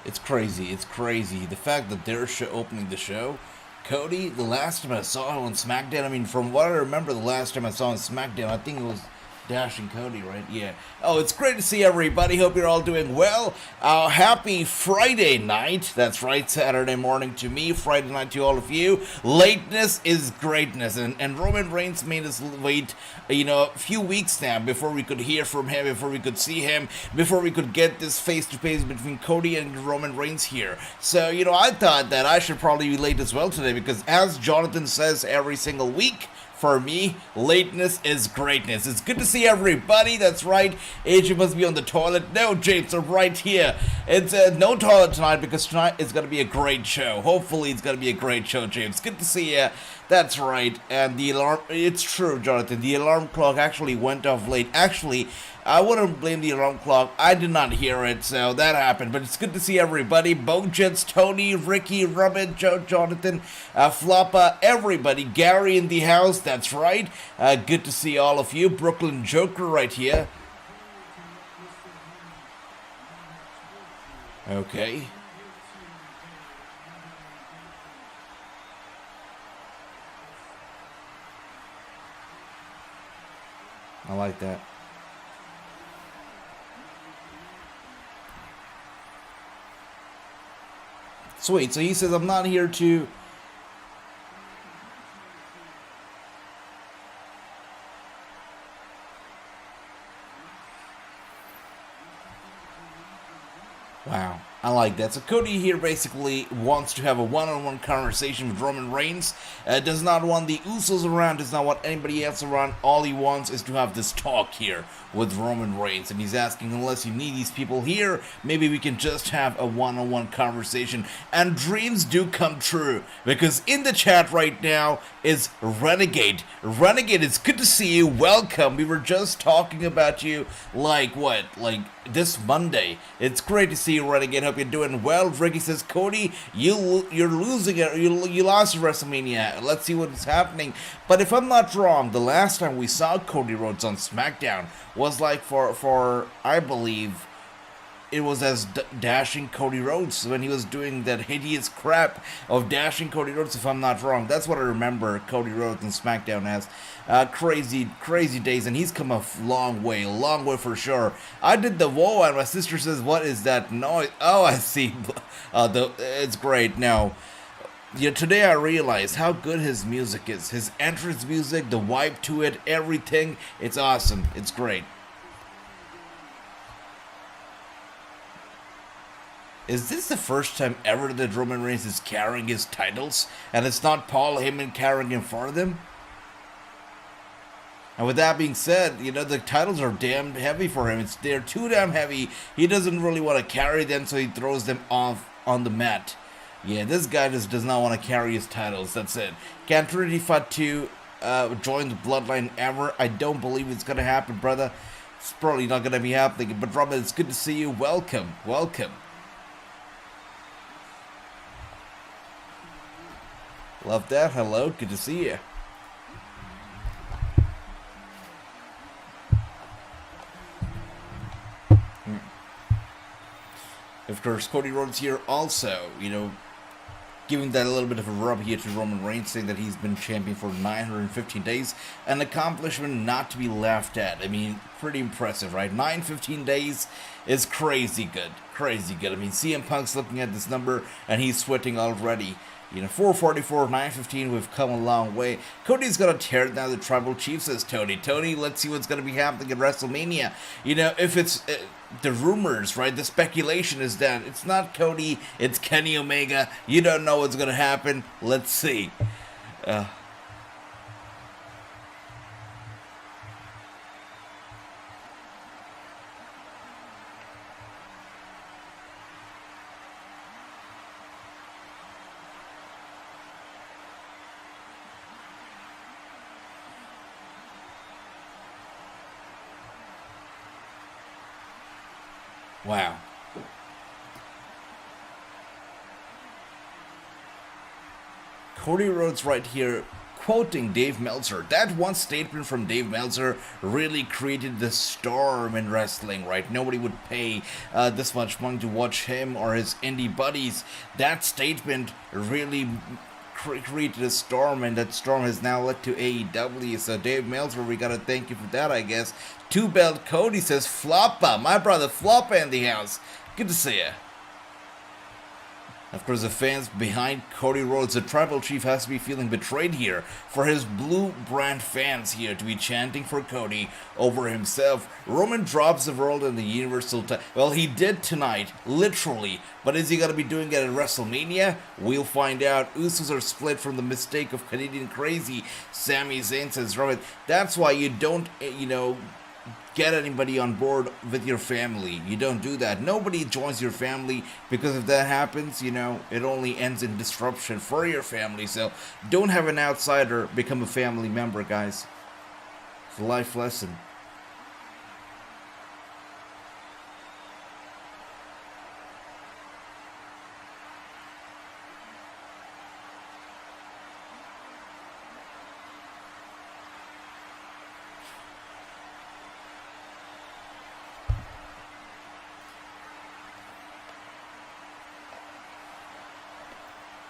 It's crazy. It's crazy. The fact that they're opening the show. Cody, the last time I saw him on SmackDown, I mean, from what I remember, the last time I saw him on SmackDown, I think it was Dash and Cody, right? Yeah. Oh, it's great to see everybody. Hope you're all doing well. Happy Friday night. That's right, Saturday morning to me, Friday night to all of you. Lateness is greatness. And Roman Reigns made us wait, a few weeks now before we could hear from him, before we could see him, before we could get this face-to-face between Cody and Roman Reigns here. So, I thought that I should probably be late as well today because, as Jonathan says every single week, for me, lateness is greatness. It's good to see everybody. That's right. AJ must be on the toilet. No, James, I'm right here. It's no toilet tonight because tonight is going to be a great show. Hopefully, it's going to be a great show, James. Good to see you. That's right. And the alarm, it's true, Jonathan. The alarm clock actually went off late. Actually, I wouldn't blame the alarm clock. I did not hear it, so that happened. But it's good to see everybody. Bojets, Tony, Ricky, Robin, Joe, Jonathan, Floppa, everybody. Gary in the house, that's right. Good to see all of you. Brooklyn Joker right here. Okay. I like that. Sweet. So he says, I'm not here to... Wow. I like that. So Cody here basically wants to have a one-on-one conversation with Roman Reigns. Does not want the Usos around, does not want anybody else around. All he wants is to have this talk here with Roman Reigns. And he's asking, unless you need these people here, maybe we can just have a one-on-one conversation. And dreams do come true. Because in the chat right now is Renegade. Renegade, it's good to see you. Welcome. We were just talking about you like this Monday. It's great to see you, Renegade. Hope you're doing well. Ricky says, Cody, you're losing it. You lost WrestleMania. Let's see what's happening. But if I'm not wrong, the last time we saw Cody Rhodes on SmackDown was like for I believe it was as Dashing Cody Rhodes when he was doing that hideous crap of Dashing Cody Rhodes, if I'm not wrong. That's what I remember Cody Rhodes and SmackDown as. Crazy days, and he's come a long way for sure. I did the whoa, and my sister says, what is that noise? Oh, I see. It's great. Now, today I realized how good his music is. His entrance music, the vibe to it, everything. It's awesome. It's great. Is this the first time ever that Roman Reigns is carrying his titles, and it's not Paul Heyman carrying him for them? And with that being said, the titles are damn heavy for him. They're too damn heavy. He doesn't really want to carry them, so he throws them off on the mat. Yeah, this guy just does not want to carry his titles. That's it. Can Trinity Fatu join the Bloodline ever? I don't believe it's going to happen, brother. It's probably not going to be happening. But Robin, it's good to see you. Welcome. Love that. Hello. Good to see you. Of course, Cody Rhodes here also, giving that a little bit of a rub here to Roman Reigns, saying that he's been champion for 915 days, an accomplishment not to be laughed at. I mean, pretty impressive, right? 915 days is crazy good. I mean, CM Punk's looking at this number, and he's sweating already. 444, 915, we've come a long way. Cody's going to tear down the Tribal Chief, says Tony. Tony, let's see what's going to be happening at WrestleMania. If it's the rumors, right, the speculation is that it's not Cody, it's Kenny Omega. You don't know what's going to happen. Let's see. Wow. Cody Rhodes right here quoting Dave Meltzer. That one statement from Dave Meltzer really created the storm in wrestling, right? Nobody would pay this much money to watch him or his indie buddies. That statement really created a storm, and that storm has now led to AEW. So Dave Meltzer, we gotta thank you for that, I guess. Two Belt Cody says, Floppa, my brother Floppa in the house. Good to see ya. Of course, the fans behind Cody Rhodes, the tribal chief, has to be feeling betrayed here for his blue brand fans here to be chanting for Cody over himself. Roman drops the world in the Universal title. Well, he did tonight, literally. But is he going to be doing it at WrestleMania? We'll find out. Usos are split from the mistake of Canadian Crazy. Sami Zayn says, Robert, that's why you don't, get anybody on board with your family. You don't do that. Nobody joins your family, because if that happens, it only ends in disruption for your family. So don't have an outsider become a family member, guys. It's a life lesson.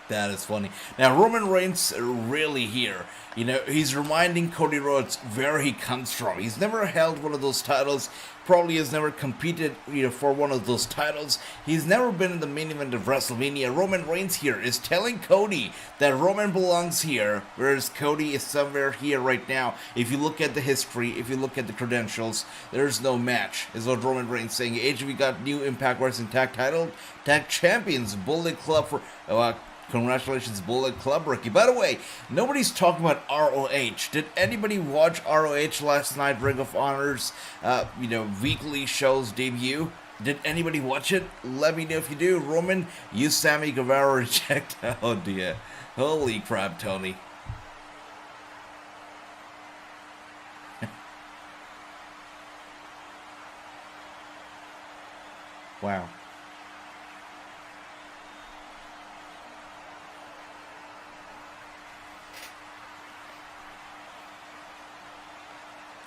That is funny. Now, Roman Reigns really here. He's reminding Cody Rhodes where he comes from. He's never held one of those titles. Probably has never competed, for one of those titles. He's never been in the main event of WrestleMania. Roman Reigns here is telling Cody that Roman belongs here, whereas Cody is somewhere here right now. If you look at the history, if you look at the credentials, there's no match, is what Roman Reigns saying. AEW got new Impact Wrestling Tag Champions, Bullet Club for... congratulations, Bullet Club rookie. By the way, nobody's talking about ROH. Did anybody watch ROH last night? Ring of Honor's, weekly shows debut. Did anybody watch it? Let me know if you do. Roman, you Sammy Guevara reject. Oh dear. Holy crap, Tony. Wow.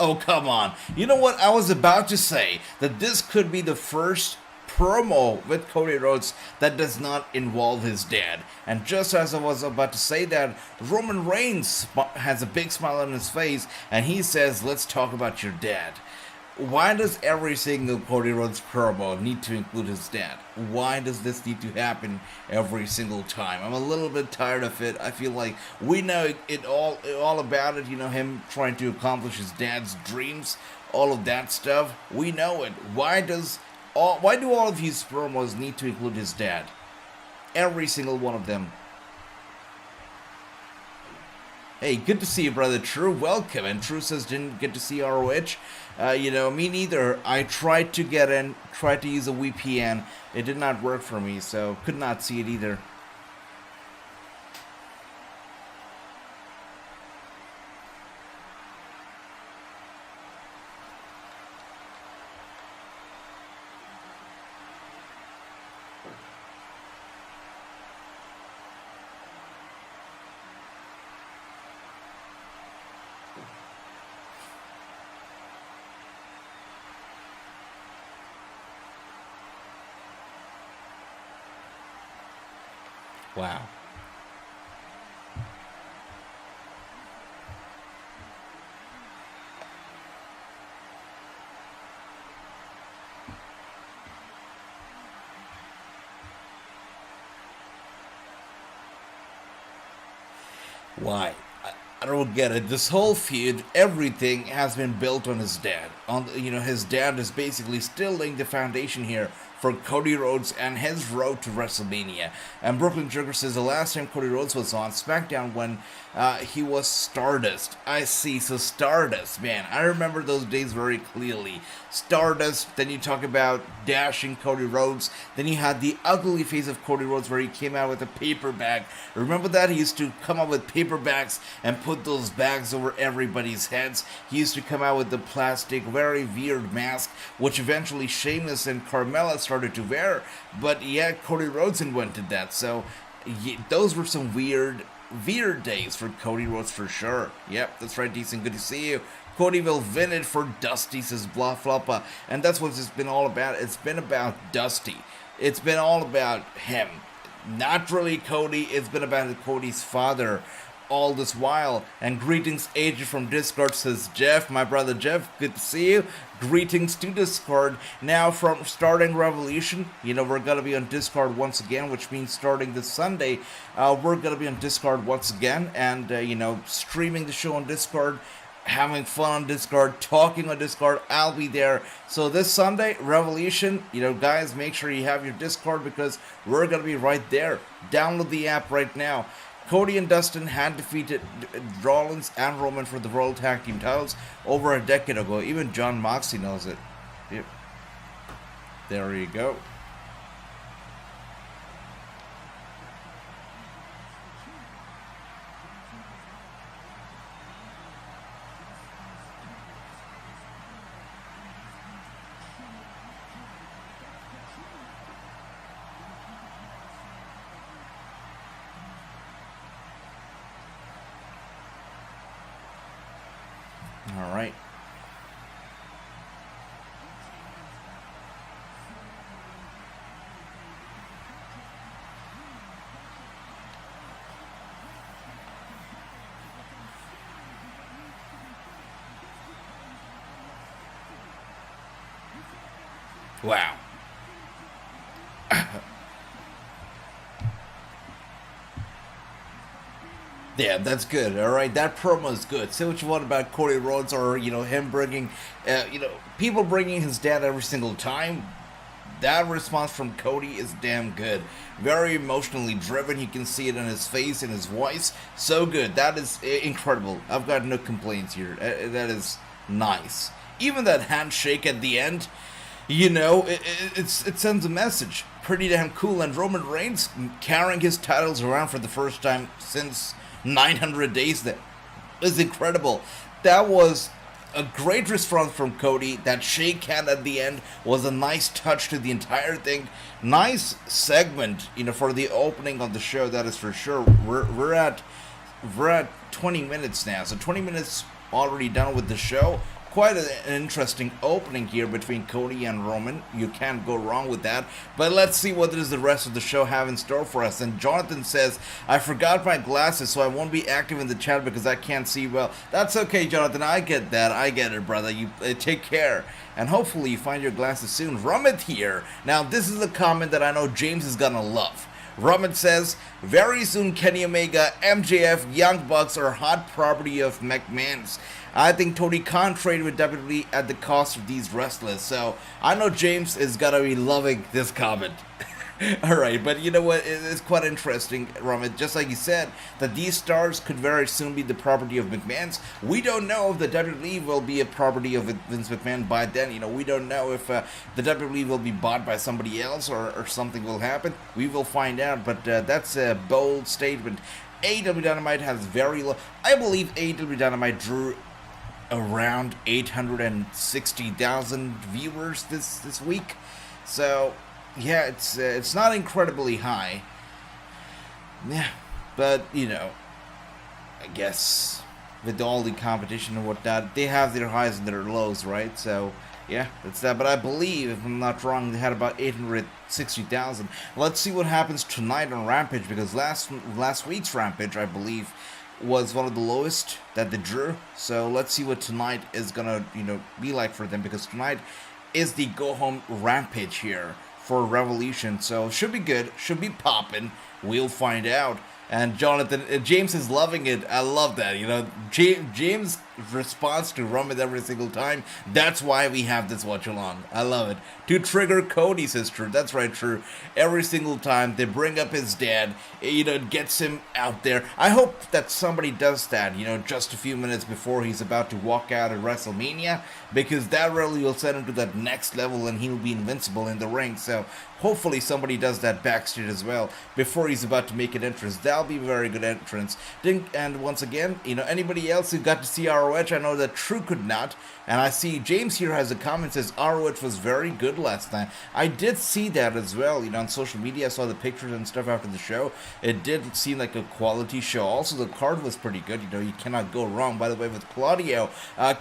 Oh, come on. You know what? I was about to say that this could be the first promo with Cody Rhodes that does not involve his dad. And just as I was about to say that, Roman Reigns has a big smile on his face, and he says, let's talk about your dad. Why does every single Cody Rhodes promo need to include his dad? Why does this need to happen every single time? I'm a little bit tired of it. I feel like we know it all about it, him trying to accomplish his dad's dreams, all of that stuff. We know it. Why do all of his promos need to include his dad? Every single one of them. Hey, good to see you, brother True. Welcome. And True says didn't get to see ROH. Me neither. I tried to get in, tried to use a VPN. It did not work for me, so could not see it either. Wow. Why? I don't get it. This whole feud, everything has been built on his dad. His dad is basically still laying the foundation here for Cody Rhodes and his road to WrestleMania. And Brooklyn Joker says the last time Cody Rhodes was on SmackDown when he was Stardust. I see, so Stardust, man. I remember those days very clearly. Stardust, then you talk about dashing Cody Rhodes, then you had the ugly face of Cody Rhodes where he came out with a paper bag. Remember that? He used to come out with paper bags and put those bags over everybody's heads. He used to come out with the plastic, very weird mask, which eventually Sheamus and Carmella started to wear. But yeah, Cody Rhodes invented that. So those were some weird weird days for Cody Rhodes for sure. Yep, that's right, decent. Good to see you. Cody will win it for Dusty, says Blah Floppa. And that's what it's been all about. It's been about Dusty. It's been all about him. Not really Cody. It's been about Cody's father all this while. And greetings, Agent from Discord, says Jeff. My brother Jeff, good to see you. Greetings to Discord. Now, from starting Revolution, we're going to be on Discord once again, which means starting this Sunday, we're going to be on Discord once again. And, streaming the show on Discord, having fun on Discord, talking on Discord. I'll be there. So this Sunday, Revolution, guys, make sure you have your Discord because we're going to be right there. Download the app right now. Cody and Dustin had defeated Rollins and Roman for the World Tag Team titles over a decade ago. Even John Moxley knows it. Yep. There you go. All right. Wow. Yeah, that's good. All right, that promo is good. Say what you want about Cody Rhodes or him bringing, people bringing his dad every single time. That response from Cody is damn good. Very emotionally driven. You can see it in his face, in his voice. So good. That is incredible. I've got no complaints here. That is nice. Even that handshake at the end, it sends a message. Pretty damn cool. And Roman Reigns carrying his titles around for the first time since 900 days. That is incredible. That was a great response from Cody. That shake hand at the end was a nice touch to the entire thing. Nice segment, for the opening of the show. That is for sure. We're at 20 minutes now, so 20 minutes already done with the show. Quite an interesting opening here between Cody and Roman. You can't go wrong with that. But let's see what does the rest of the show have in store for us. And Jonathan says, I forgot my glasses, so I won't be active in the chat because I can't see well. That's okay, Jonathan. I get that. I get it, brother. You take care. And hopefully you find your glasses soon. Rummet here. Now, this is a comment that I know James is gonna love. Rummet says, very soon Kenny Omega, MJF, Young Bucks are hot property of McMahon's. I think Tony can't trade with WWE at the cost of these wrestlers. So I know James is gonna be loving this comment. Alright, but you know what? It's quite interesting, Rummet. Just like you said, that these stars could very soon be the property of McMahon's. We don't know if the WWE will be a property of Vince McMahon by then. We don't know if the WWE will be bought by somebody else or something will happen. We will find out, but that's a bold statement. AEW Dynamite has very low. I believe AEW Dynamite drew around 860,000 viewers this week. So yeah, it's not incredibly high. Yeah, but I guess with all the competition and whatnot, they have their highs and their lows, right? So yeah, that's that. But I believe, if I'm not wrong, they had about 860,000. Let's see what happens tonight on Rampage, because last week's Rampage, I believe, was one of the lowest that they drew. So let's see what tonight is gonna be like for them, because tonight is the go home Rampage here for Revolution. So should be good, should be popping. We'll find out. And James is loving it. I love that. James' response to Rummet every single time. That's why we have this watch along. I love it. To trigger Cody, says True. That's right, True. Every single time they bring up his dad, it gets him out there. I hope that somebody does that, just a few minutes before he's about to walk out at Wrestlemania, because that really will send him to that next level and he'll be invincible in the ring. So hopefully somebody does that backstage as well before he's about to make an entrance. That'll be a very good entrance. And once again, anybody else who got to see our ROH. I know that True could not. And I see James here has a comment, says ROH was very good last night. I did see that as well, on social media. I saw the pictures and stuff after the show. It did seem like a quality show. Also, the card was pretty good. You cannot go wrong, by the way, with Claudio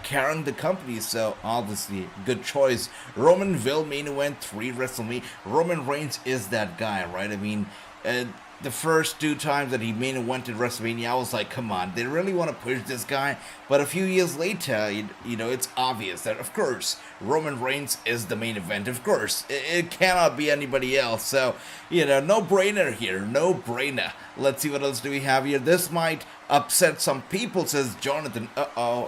carrying the company. So, obviously, good choice. Romanville main event, 3 WrestleMania. Roman Reigns is that guy, right? I mean, the first 2 times that he main evented WrestleMania, I was like, come on, they really want to push this guy? But a few years later, it's obvious that, of course, Roman Reigns is the main event. Of course, it cannot be anybody else. So, no brainer here, no brainer. Let's see what else do we have here. This might upset some people, says Jonathan.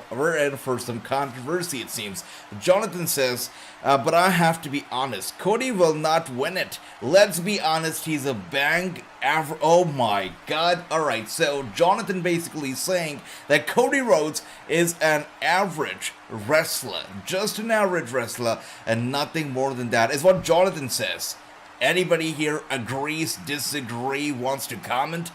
We're in for some controversy, it seems. Jonathan says, but I have to be honest, Cody will not win it. Let's be honest, he's a bang average. Oh my god. Alright, so Jonathan basically saying that Cody Rhodes is an average wrestler. Just an average wrestler, and nothing more than that, is what Jonathan says. Anybody here agrees, disagree, wants to comment?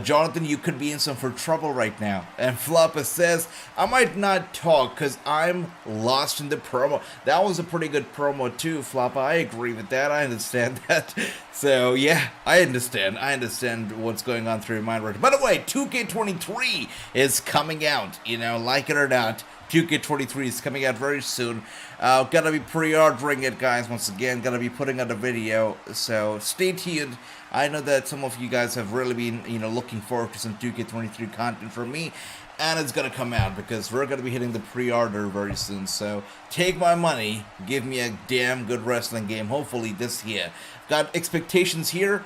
Jonathan, you could be in some for trouble right now. And Floppa says, I might not talk because I'm lost in the promo. That was a pretty good promo too, Floppa. I agree with that. I understand that. So, yeah, I understand. I understand what's going on through your mind right now. By the way, 2K23 is coming out, like it or not. 2K23 is coming out very soon. Gonna be pre-ordering it, guys, once again. Gonna be putting out a video, so stay tuned. I know that some of you guys have really been, looking forward to some 2K23 content from me, and it's gonna come out because we're gonna be hitting the pre-order very soon. So take my money, give me a damn good wrestling game, hopefully this year. Got expectations here,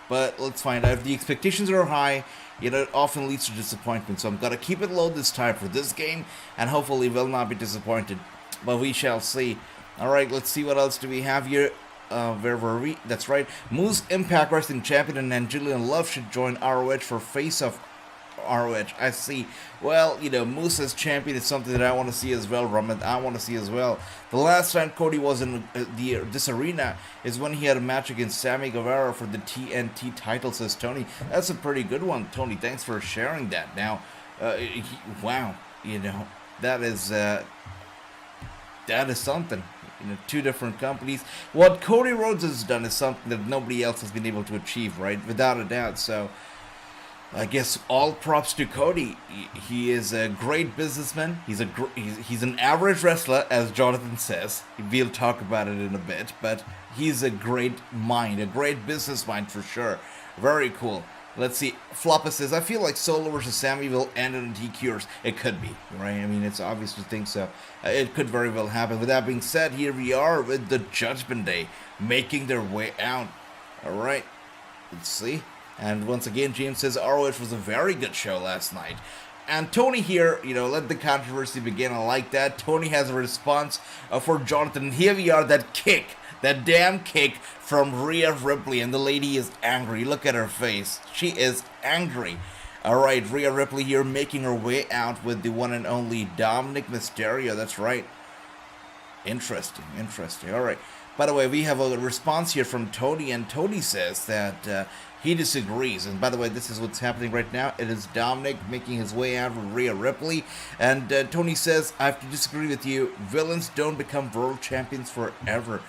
but let's find out. If the expectations are high, it often leads to disappointment. So I'm going to keep it low this time for this game, and hopefully will not be disappointed. But we shall see. Alright, let's see what else do we have here. Where were we? That's right. Moose Impact Wrestling Champion and Angelina Love should join ROH for Face-Off ROH. I see. Well, Moose as champion is something that I want to see as well, Roman. I want to see as well. The last time Cody was in this arena is when he had a match against Sammy Guevara for the TNT title, says Tony. That's a pretty good one, Tony. Thanks for sharing that. Now, wow, that is something. 2 different companies. What Cody Rhodes has done is something that nobody else has been able to achieve, right? Without a doubt. So I guess all props to Cody. He is a great businessman. He's an average wrestler, as Jonathan says. We'll talk about it in a bit, but he's a great mind, a great business mind for sure. Very cool. Let's see. Floppa says, I feel like Solo versus Sammy will end in DQs. It could be, right? I mean, it's obvious to think so. It could very well happen. With that being said, here we are with the Judgment Day making their way out. All right. Let's see. And once again, James says ROH was a very good show last night. And Tony here, let the controversy begin. I like that. Tony has a response for Jonathan. Here we are, that damn kick from Rhea Ripley. And the lady is angry. Look at her face. She is angry. Alright, Rhea Ripley here making her way out with the one and only Dominic Mysterio. That's right. Interesting. Alright. By the way, we have a response here from Tony. And Tony says that he disagrees. And by the way, this is what's happening right now. It is Dominic making his way out with Rhea Ripley. And Tony says, I have to disagree with you. Villains don't become world champions forever.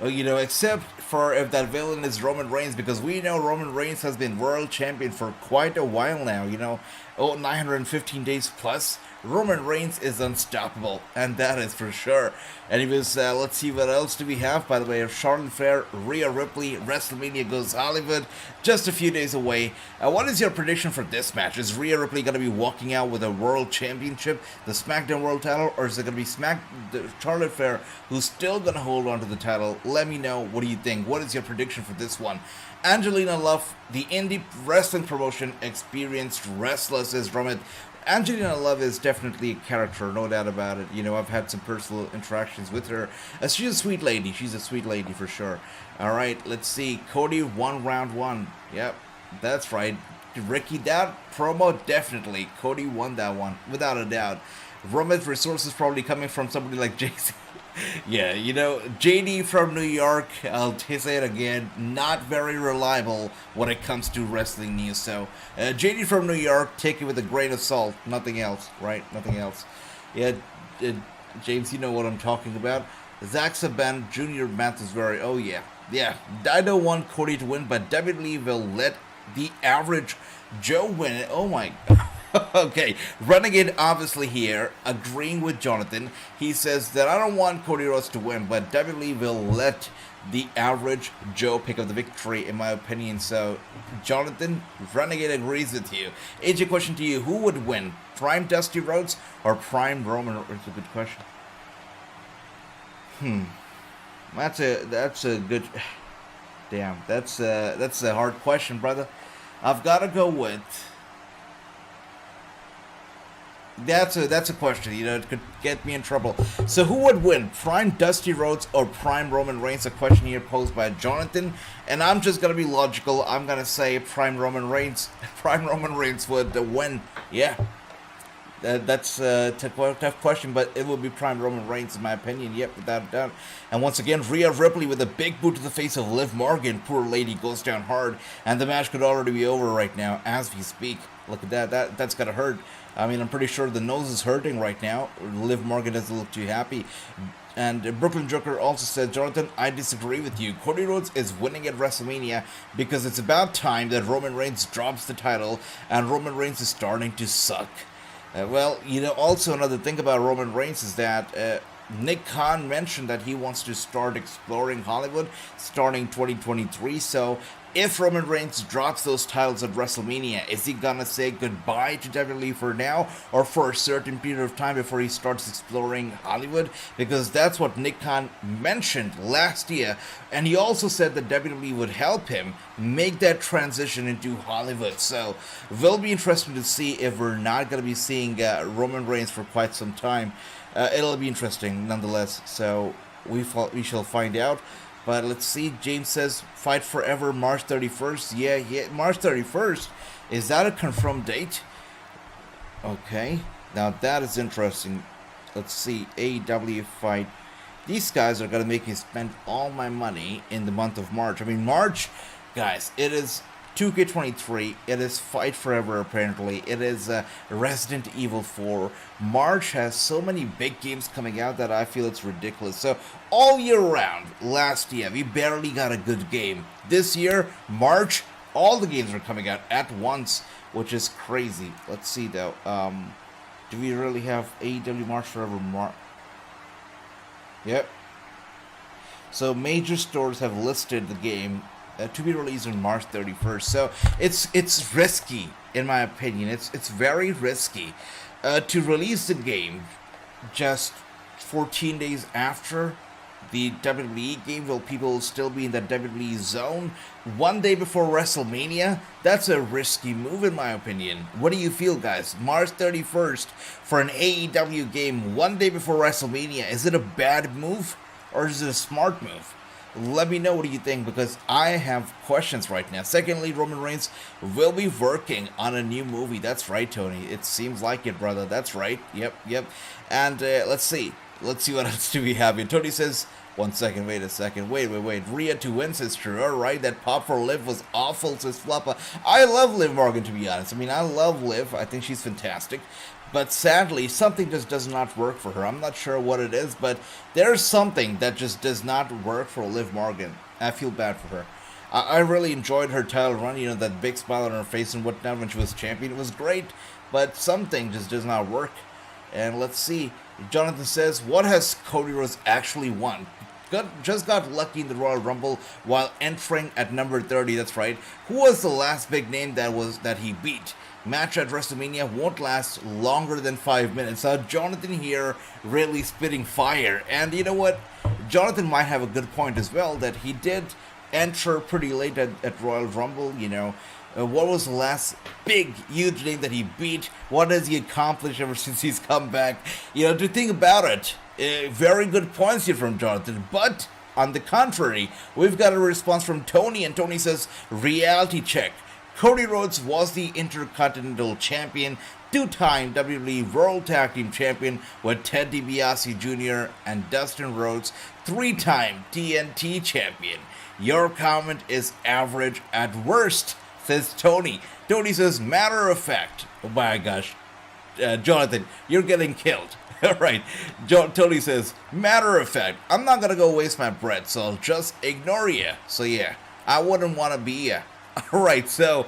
Except for if that villain is Roman Reigns, because we know Roman Reigns has been world champion for quite a while now, 915 days plus. Roman Reigns is unstoppable, and that is for sure. Anyways, let's see what else do we have. By the way, Charlotte Flair, Rhea Ripley, WrestleMania Goes Hollywood, just a few days away. What is your prediction for this match? Is Rhea Ripley going to be walking out with a world championship, the SmackDown world title, or is it going to be Charlotte Flair who's still going to hold on to the title? Let me know. What do you think? What is your prediction for this one? Angelina Love, the indie wrestling promotion experienced wrestler, says Romit. Angelina Love is definitely a character, no doubt about it. I've had some personal interactions with her. She's a sweet lady. She's a sweet lady for sure. All right, let's see. Cody won round 1. Yep, that's right. Ricky, that promo, definitely. Cody won that one, without a doubt. Roman's resources probably coming from somebody like Jason. Yeah, JD from New York, I'll say it again, not very reliable when it comes to wrestling news. So, JD from New York, take it with a grain of salt. Nothing else, right? Nothing else. Yeah, uh, James, you know what I'm talking about. Zach Saban Jr. Math is very, oh yeah. Yeah, I don't want Cody to win, but WWE will let the average Joe win it. Oh my. Okay, Renegade obviously here, agreeing with Jonathan. He says that I don't want Cody Rhodes to win, but WWE will let the average Joe pick up the victory, in my opinion. So, Jonathan, Renegade agrees with you. AJ, question to you: who would win, Prime Dusty Rhodes or Prime Roman? It's a good question. That's a good. Damn, that's a hard question, brother. I've got to go with. That's a question, it could get me in trouble. So who would win, Prime Dusty Rhodes or Prime Roman Reigns? A question here posed by Jonathan, and I'm just gonna be logical. I'm gonna say Prime Roman Reigns. Prime Roman Reigns would win. Yeah, that's a tough question, but it would be Prime Roman Reigns in my opinion. Yep, without a doubt. And once again, Rhea Ripley with a big boot to the face of Liv Morgan. Poor lady goes down hard, and the match could already be over right now as we speak. Look at that. That's gotta hurt. I mean, I'm pretty sure the nose is hurting right now. Liv Morgan doesn't look too happy. And Brooklyn Joker also said, Jonathan, I disagree with you. Cody Rhodes is winning at WrestleMania because it's about time that Roman Reigns drops the title and Roman Reigns is starting to suck. Also another thing about Roman Reigns is that Nick Khan mentioned that he wants to start exploring Hollywood starting 2023. So if Roman Reigns drops those titles at WrestleMania, is he gonna say goodbye to WWE for now or for a certain period of time before he starts exploring Hollywood? Because that's what Nick Khan mentioned last year, and he also said that WWE would help him make that transition into Hollywood. So will be interesting to see if we're not gonna be seeing Roman Reigns for quite some time. It'll be interesting nonetheless. So we shall find out. But let's see, James says, Fight Forever, March 31st. Yeah, March 31st. Is that a confirmed date? Okay, now that is interesting. Let's see, AEW Fight. These guys are going to make me spend all my money in the month of March. I mean, March, guys, it is 2K23, it is Fight Forever apparently, it is Resident Evil 4. March has so many big games coming out that I feel it's ridiculous. So all year round, last year, we barely got a good game. This year, March, all the games are coming out at once, which is crazy. Let's see though, do we really have AEW March Forever Yep. So major stores have listed the game to be released on March 31st. So it's risky, in my opinion. It's very risky to release the game just 14 days after the WWE game. Will people still be in that WWE zone? One day before WrestleMania? That's a risky move, in my opinion. What do you feel, guys? March 31st for an AEW game one day before WrestleMania. Is it a bad move or is it a smart move? Let me know what do you think, because I have questions right now. Secondly, Roman Reigns will be working on a new movie. That's right, Tony. It seems like it, brother. That's right. Yep. And let's see what else do we have here. Tony says, one second, wait a second. Wait. Rhea to win, sister. Alright, that pop for Liv was awful, says Flappa. I love Liv Morgan, to be honest. I mean, I love Liv. I think she's fantastic. But sadly, something just does not work for her. I'm not sure what it is, but there's something that just does not work for Liv Morgan. I feel bad for her. I really enjoyed her title run, that big smile on her face and whatnot when she was champion. It was great, but something just does not work. And let's see. Jonathan says, what has Cody Rhodes actually won? Just got lucky in the Royal Rumble while entering at number 30. That's right. Who was the last big name that he beat? Match at WrestleMania won't last longer than 5 minutes. Jonathan here really spitting fire. And you know what? Jonathan might have a good point as well, that he did enter pretty late at Royal Rumble. What was the last big, huge name that he beat? What has he accomplished ever since he's come back? To think about it, very good points here from Jonathan. But on the contrary, we've got a response from Tony, and Tony says, reality check. Cody Rhodes was the Intercontinental Champion two-time WWE World Tag Team Champion with Ted DiBiase Jr. and Dustin Rhodes, three-time TNT Champion. Your comment is average at worst, says Tony. Tony says, matter of fact. Oh my gosh. Jonathan, you're getting killed. Alright, Tony says, matter of fact, I'm not gonna go waste my breath, so I'll just ignore you. So yeah, I wouldn't want to be you. Alright, so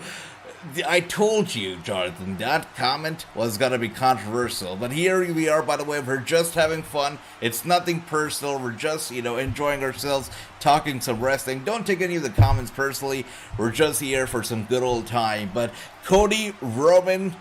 I told you, Jonathan, that comment was gonna be controversial. But here we are, by the way, we're just having fun. It's nothing personal. We're just, enjoying ourselves, talking some wrestling. Don't take any of the comments personally. We're just here for some good old time. But Cody, Roman,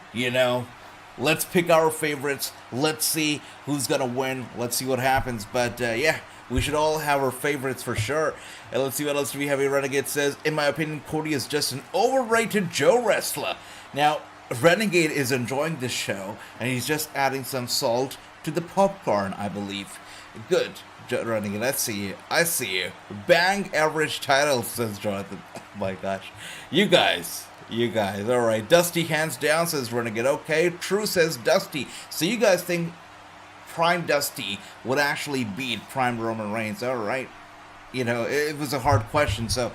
let's pick our favorites. Let's see who's gonna win. Let's see what happens. But yeah, we should all have our favorites for sure. And let's see what else do we have here. Renegade says, in my opinion, Cody is just an overrated Joe wrestler. Now, Renegade is enjoying this show, and he's just adding some salt to the popcorn, I believe. Good, Renegade, I see you. I see you. Bang average title, says Jonathan. Oh my gosh. You guys, alright. Dusty hands down, says Renegade. Okay, True, says Dusty. So you guys think Prime Dusty would actually beat Prime Roman Reigns? Alright. It was a hard question, so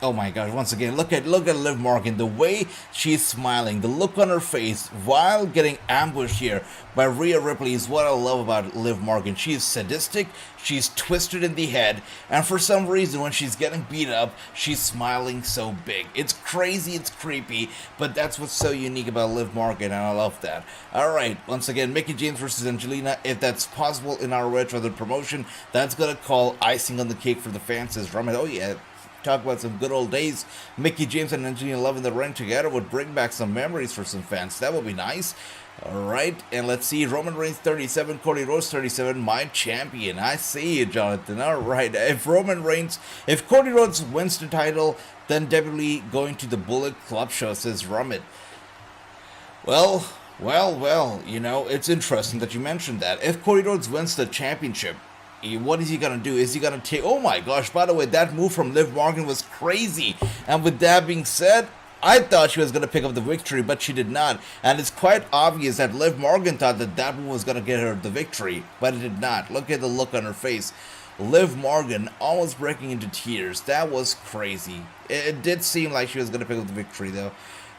oh my gosh, once again, look at Liv Morgan, the way she's smiling, the look on her face while getting ambushed here by Rhea Ripley is what I love about Liv Morgan. She's sadistic, she's twisted in the head, and for some reason when she's getting beat up, she's smiling so big. It's crazy, it's creepy, but that's what's so unique about Liv Morgan, and I love that. Alright, once again, Mickie James versus Angelina. If that's possible in our retro promotion, that's gonna call icing on the cake for the fans, says Roman. Oh yeah, talk about some good old days. Mickie James and Angelina Love in the ring together would bring back some memories for some fans. That would be nice. Alright, and let's see. Roman Reigns 37, Cody Rhodes 37, my champion. I see you, Jonathan. Alright, if Cody Rhodes wins the title, then definitely going to the Bullet Club show, says Roman. Well, it's interesting that you mentioned that. If Cody Rhodes wins the championship, what is he gonna do? Is he gonna take... Oh my gosh, by the way, that move from Liv Morgan was crazy. And with that being said, I thought she was gonna pick up the victory, but she did not. And it's quite obvious that Liv Morgan thought that move was gonna get her the victory, but it did not. Look at the look on her face. Liv Morgan almost breaking into tears. That was crazy. It did seem like she was gonna pick up the victory, though,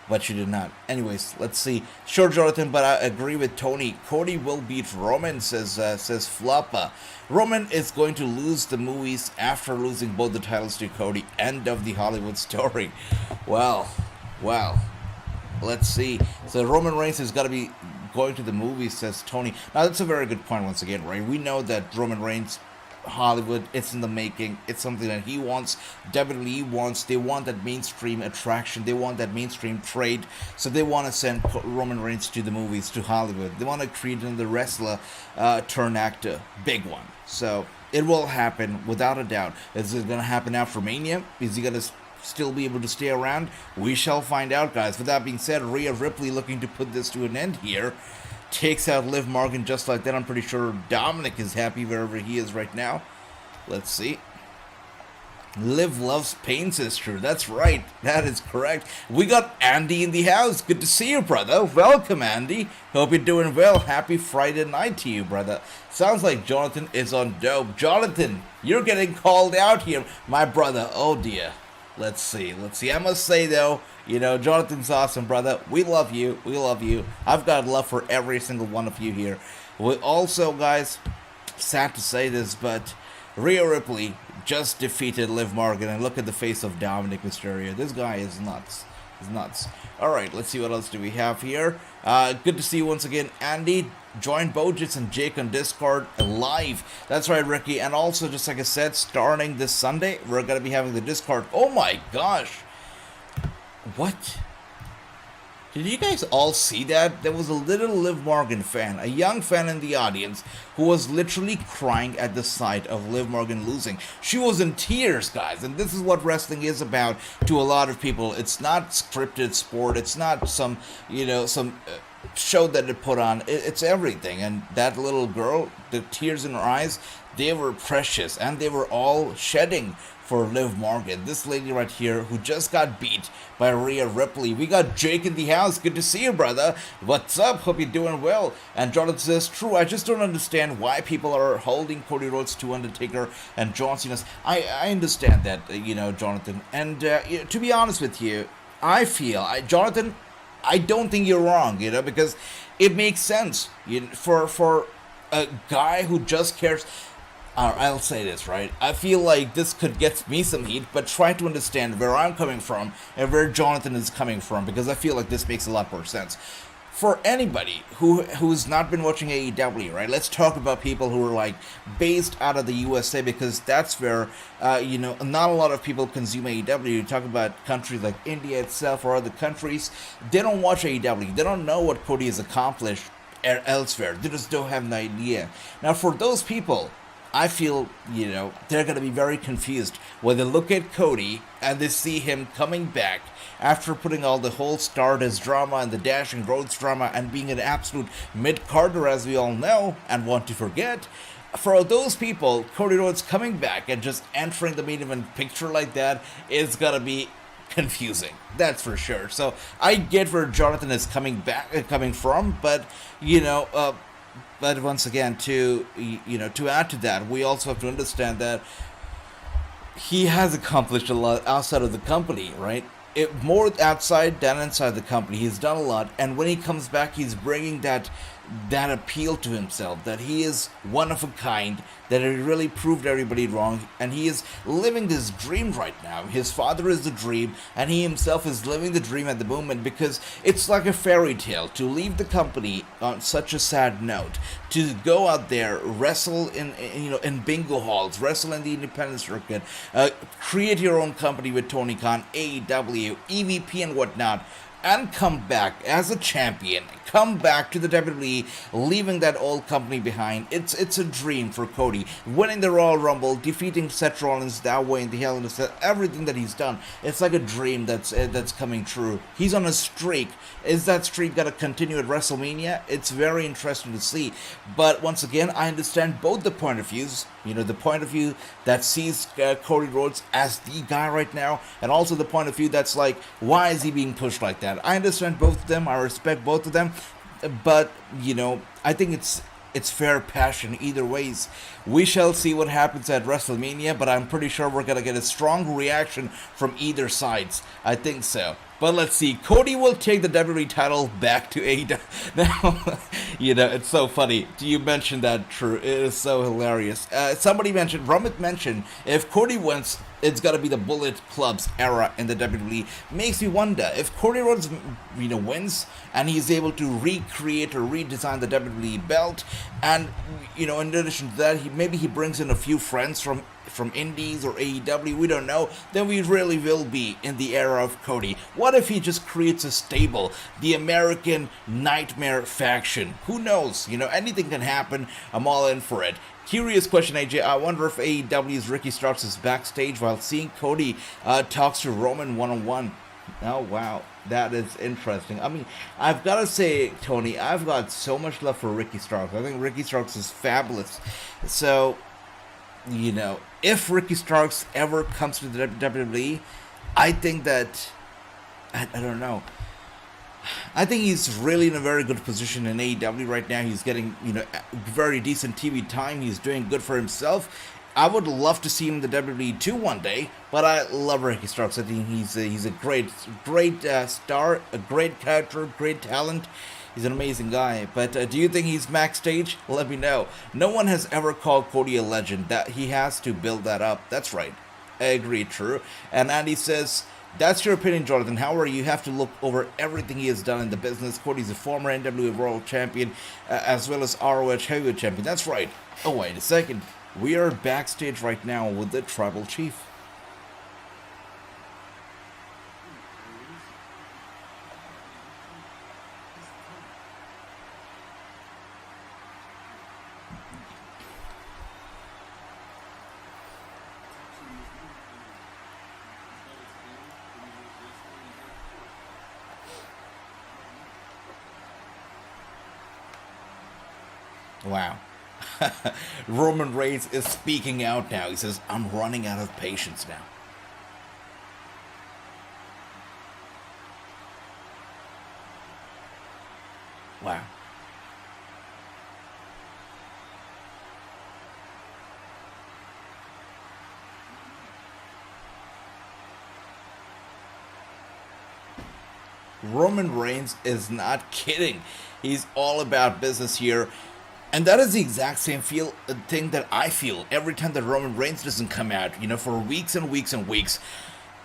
but she did not. Anyways, let's see. Sure, Jonathan, but I agree with Tony. Cody will beat Roman, says Floppa. Roman is going to lose the movies after losing both the titles to Cody. End of the Hollywood story. Well, let's see. So Roman Reigns has got to be going to the movies, says Tony. Now, that's a very good point once again, right? We know that Roman Reigns, Hollywood, it's in the making. It's something that he wants, WWE wants. They want that mainstream attraction. They want that mainstream trade. So they want to send Roman Reigns to the movies, to Hollywood. They want to create another wrestler turn actor. Big one. So it will happen without a doubt. Is it going to happen after Mania? Is he going to still be able to stay around? We shall find out, guys. With that being said, Rhea Ripley looking to put this to an end here. Takes out Liv Morgan just like that. I'm pretty sure Dominic is happy wherever he is right now. Let's see. Liv loves pain, sister. That's right. That is correct. We got Andy in the house. Good to see you, brother. Welcome, Andy. Hope you're doing well. Happy Friday night to you, brother. Sounds like Jonathan is on dope. Jonathan, you're getting called out here, my brother. Oh, dear. Let's see. I must say, though, Jonathan's awesome, brother. We love you. I've got love for every single one of you here. We also, guys, sad to say this, but Rhea Ripley just defeated Liv Morgan, and look at the face of Dominic Mysterio. This guy is nuts. He's nuts. Alright, let's see what else do we have here. Good to see you once again, Andy. Join Bojits and Jake on Discord live. That's right, Ricky. And also, just like I said, starting this Sunday, we're going to be having the Discord. Oh my gosh. What? Did you guys all see that? There was a little Liv Morgan fan, a young fan in the audience, who was literally crying at the sight of Liv Morgan losing. She was in tears, guys, and this is what wrestling is about to a lot of people. It's not scripted sport. It's not some show that it put on. It's everything. And that little girl, the tears in her eyes, they were precious, and they were all shedding for Liv Morgan. This lady right here who just got beat by Rhea Ripley. We got Jake in the house. Good to see you, brother. What's up? Hope you're doing well. And Jonathan says, true, I just don't understand why people are holding Cody Rhodes to Undertaker and John Cena. I understand that, Jonathan. And to be honest with you, I feel, Jonathan, I don't think you're wrong, because it makes sense for a guy who just cares. I'll say this, right? I feel like this could get me some heat, but try to understand where I'm coming from and where Jonathan is coming from, because I feel like this makes a lot more sense. For anybody who's not been watching AEW, right? Let's talk about people who are like based out of the USA, because that's where not a lot of people consume AEW. You talk about countries like India itself or other countries, they don't watch AEW. They don't know what Cody has accomplished elsewhere. They just don't have an idea. Now, for those people, I feel, they're going to be very confused when they look at Cody and they see him coming back after putting all the whole Stardust drama and the Dashing Rhodes drama and being an absolute mid-carder, as we all know and want to forget. For those people, Cody Rhodes coming back and just entering the main event picture like that is going to be confusing. That's for sure. So I get where Jonathan is coming from, but, but once again, to add to that, we also have to understand that he has accomplished a lot outside of the company, right? More outside than inside the company. He's done a lot, and when he comes back, he's bringing that appeal to himself, that he is one of a kind, that he really proved everybody wrong, and he is living this dream right now. His father is the dream, and he himself is living the dream at the moment, because it's like a fairy tale to leave the company on such a sad note, to go out there, wrestle in bingo halls, wrestle in the independent circuit, create your own company with Tony Khan, AEW, EVP and whatnot, and come back as a champion, come back to the WWE, leaving that old company behind. It's a dream for Cody. Winning the Royal Rumble, defeating Seth Rollins that way in the Hell in a Cell, everything that he's done, it's like a dream that's coming true. He's on a streak. Is that streak going to continue at WrestleMania? It's very interesting to see. But once again, I understand both the point of views. The point of view that sees Cody Rhodes as the guy right now, and also the point of view that's like, why is he being pushed like that? I understand both of them. I respect both of them. But, I think it's fair passion either ways. We shall see what happens at WrestleMania, but I'm pretty sure we're going to get a strong reaction from either sides. I think so. But let's see. Cody will take the WWE title back to AEW. Now, it's so funny. You mentioned that, true. It is so hilarious. Somebody mentioned, Romit mentioned, if Cody wins, it's got to be the Bullet Club's era in the WWE. Makes me wonder, if Cody Rhodes, wins, and he's able to recreate or redesign the WWE belt, and, in addition to that, maybe he brings in a few friends from Indies or AEW, we don't know, then we really will be in the era of Cody. What if he just creates a stable, the American Nightmare faction? Who knows? Anything can happen. I'm all in for it. Curious question, AJ. I wonder if AEW's Ricky Starks is backstage while seeing Cody talks to Roman one-on-one. Oh, wow. That is interesting. I mean, I've got to say, Tony, I've got so much love for Ricky Starks. I think Ricky Starks is fabulous. So, if Ricky Starks ever comes to the WWE, I think that, I don't know. I think he's really in a very good position in AEW right now. He's getting, very decent TV time. He's doing good for himself. I would love to see him in the WWE too one day, but I love Ricky Starks. I think he's a great star, a great character, great talent. He's an amazing guy. But do you think he's backstage? Let me know. No one has ever called Cody a legend. That he has to build that up. That's right. I agree, true. And Andy says, that's your opinion, Jonathan. However, you have to look over everything he has done in the business. Cody's a former NWA World Champion, as well as ROH Heavyweight Champion. That's right. Oh, wait a second. We are backstage right now with the Tribal Chief. Wow. Roman Reigns is speaking out now. He says, I'm running out of patience now. Wow. Roman Reigns is not kidding. He's all about business here. And that is the exact same thing that I feel every time that Roman Reigns doesn't come out. For weeks and weeks and weeks,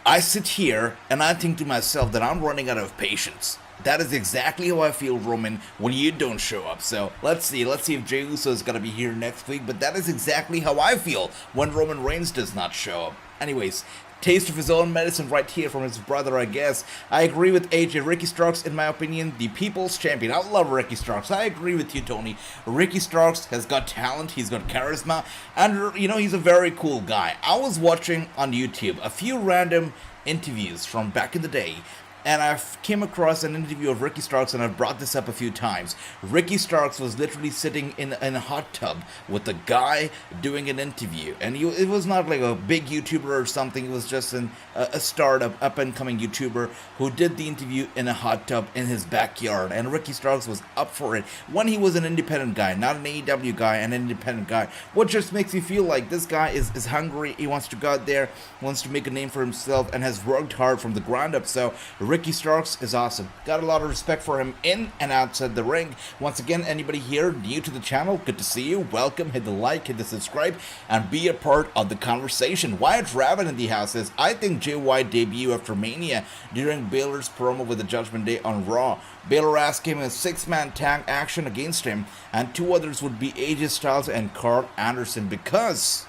I sit here and I think to myself that I'm running out of patience. That is exactly how I feel, Roman, when you don't show up. So let's see if Jey Uso is going to be here next week. But that is exactly how I feel when Roman Reigns does not show up. Anyways, taste of his own medicine right here from his brother, I guess. I agree with AJ. Ricky Starks, in my opinion, the people's champion. I love Ricky Starks. I agree with you, Tony. Ricky Starks has got talent. He's got charisma. And, he's a very cool guy. I was watching on YouTube a few random interviews from back in the day. And I came across an interview of Ricky Starks, and I've brought this up a few times. Ricky Starks was literally sitting in a hot tub with a guy doing an interview. And it was not like a big YouTuber or something. It was just a startup, up-and-coming YouTuber who did the interview in a hot tub in his backyard. And Ricky Starks was up for it when he was an independent guy, not an AEW guy, an independent guy. What just makes me feel like this guy is hungry. He wants to go out there, wants to make a name for himself, and has worked hard from the ground up. So Ricky Starks is awesome. Got a lot of respect for him in and outside the ring. Once again, anybody here new to the channel, good to see you. Welcome. Hit the like, hit the subscribe, and be a part of the conversation. Wyatt Rabbit in the house says, I think Jay White debut after Mania during Baylor's promo with the Judgment Day on Raw. Baylor asked him a 6-man tag action against him, and 2 others would be AJ Styles and Carl Anderson because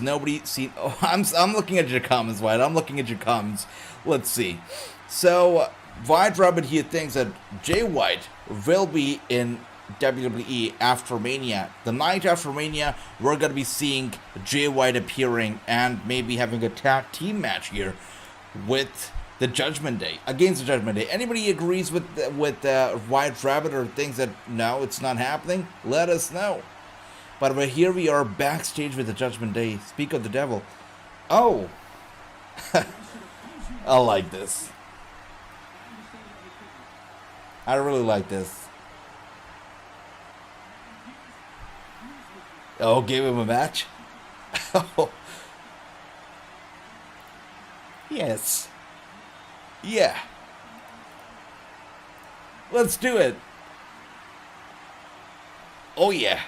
nobody seen. Oh, I'm looking at your comments, Wyatt. I'm looking at your comments. Let's see. So, Wyatt Rabbit here thinks that Jay White will be in WWE after Mania. The night after Mania, we're going to be seeing Jay White appearing and maybe having a tag team match here with the Judgment Day, against the Judgment Day. Anybody agrees with Wyatt Rabbit or thinks that no, it's not happening? Let us know. But here we are backstage with the Judgment Day. Speak of the devil. Oh. I like this. I really like this. Oh, gave him a match? Oh. Yes. Yeah. Let's do it. Oh, yeah.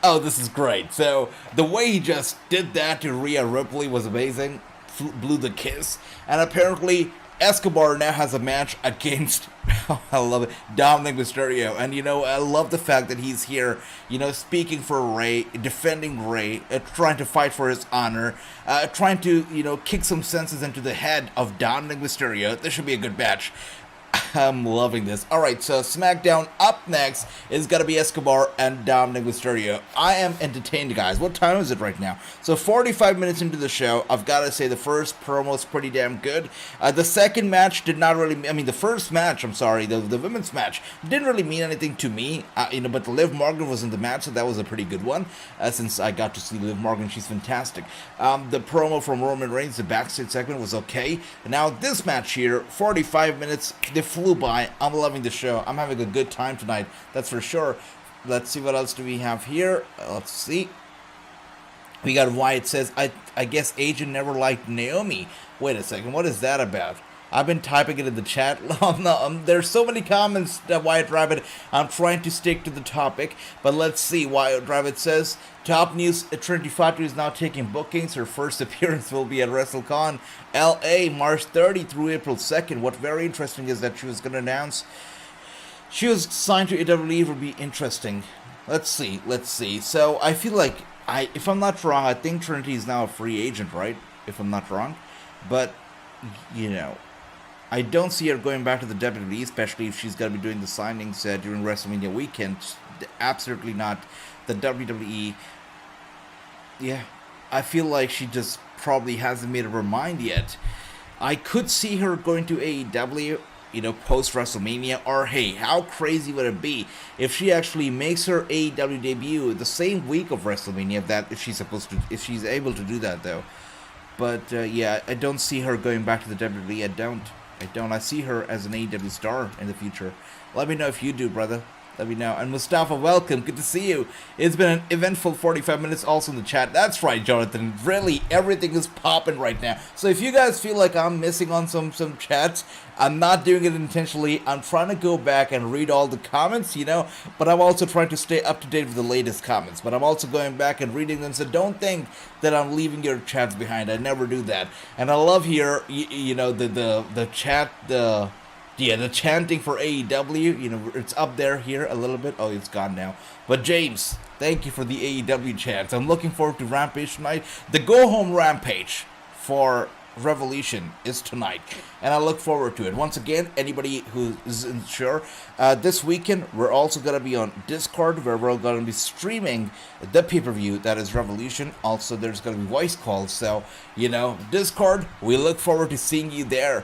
Oh, this is great. So, the way he just did that to Rhea Ripley was amazing. Blew the kiss. And apparently, Escobar now has a match against, I love it, Dominic Mysterio. And, I love the fact that he's here, speaking for Rey, defending Rey, trying to fight for his honor, trying to, kick some senses into the head of Dominic Mysterio. This should be a good match. I'm loving this. Alright, so SmackDown up next is going to be Escobar and Dominic Mysterio. I am entertained, guys. What time is it right now? So 45 minutes into the show, I've got to say the first promo is pretty damn good. The second match did not really, the first match, I'm sorry, the women's match, didn't really mean anything to me, but Liv Morgan was in the match, so that was a pretty good one, since I got to see Liv Morgan. She's fantastic. The promo from Roman Reigns, the backstage segment, was okay. Now this match here, 45 minutes, they flew by. I'm loving the show. I'm having a good time tonight, that's for sure. Let's see what else do we have here. Let's see. We got Wyatt says, I guess Agent never liked Naomi. Wait a second, what is that about? I've been typing it in the chat. There's so many comments, Wyatt Rabbit. I'm trying to stick to the topic, but let's see. Wyatt Rabbit says, top news, Trinity Fatu is now taking bookings. Her first appearance will be at WrestleCon LA, March 30 through April 2nd. What very interesting is that she was going to announce she was signed to WWE. Will be interesting. Let's see. So I feel like, if I'm not wrong, I think Trinity is now a free agent, right? If I'm not wrong. But, I don't see her going back to the WWE, especially if she's going to be doing the signings during WrestleMania weekend. Absolutely not. The WWE, yeah, I feel like she just probably hasn't made up her mind yet. I could see her going to AEW, post WrestleMania? Or hey, how crazy would it be if she actually makes her AEW debut the same week of WrestleMania? If she's able to do that though. But yeah, I don't see her going back to the WWE. I don't. I see her as an AEW star in the future. Let me know if you do, brother. Let me know. And Mustafa, welcome. Good to see you. It's been an eventful 45 minutes also in the chat. That's right, Jonathan. Really, everything is popping right now. So if you guys feel like I'm missing on some chats, I'm not doing it intentionally. I'm trying to go back and read all the comments, but I'm also trying to stay up to date with the latest comments. But I'm also going back and reading them, so don't think that I'm leaving your chats behind. I never do that. And I love here, the chat, the chanting for AEW, it's up there here a little bit. Oh, it's gone now. But James, thank you for the AEW chants. I'm looking forward to Rampage tonight. The go-home Rampage for Revolution is tonight, and I look forward to it. Once again, anybody who isn't sure, this weekend we're also going to be on Discord, where we're going to be streaming the pay-per-view that is Revolution. Also, there's going to be voice calls, so, Discord, we look forward to seeing you there.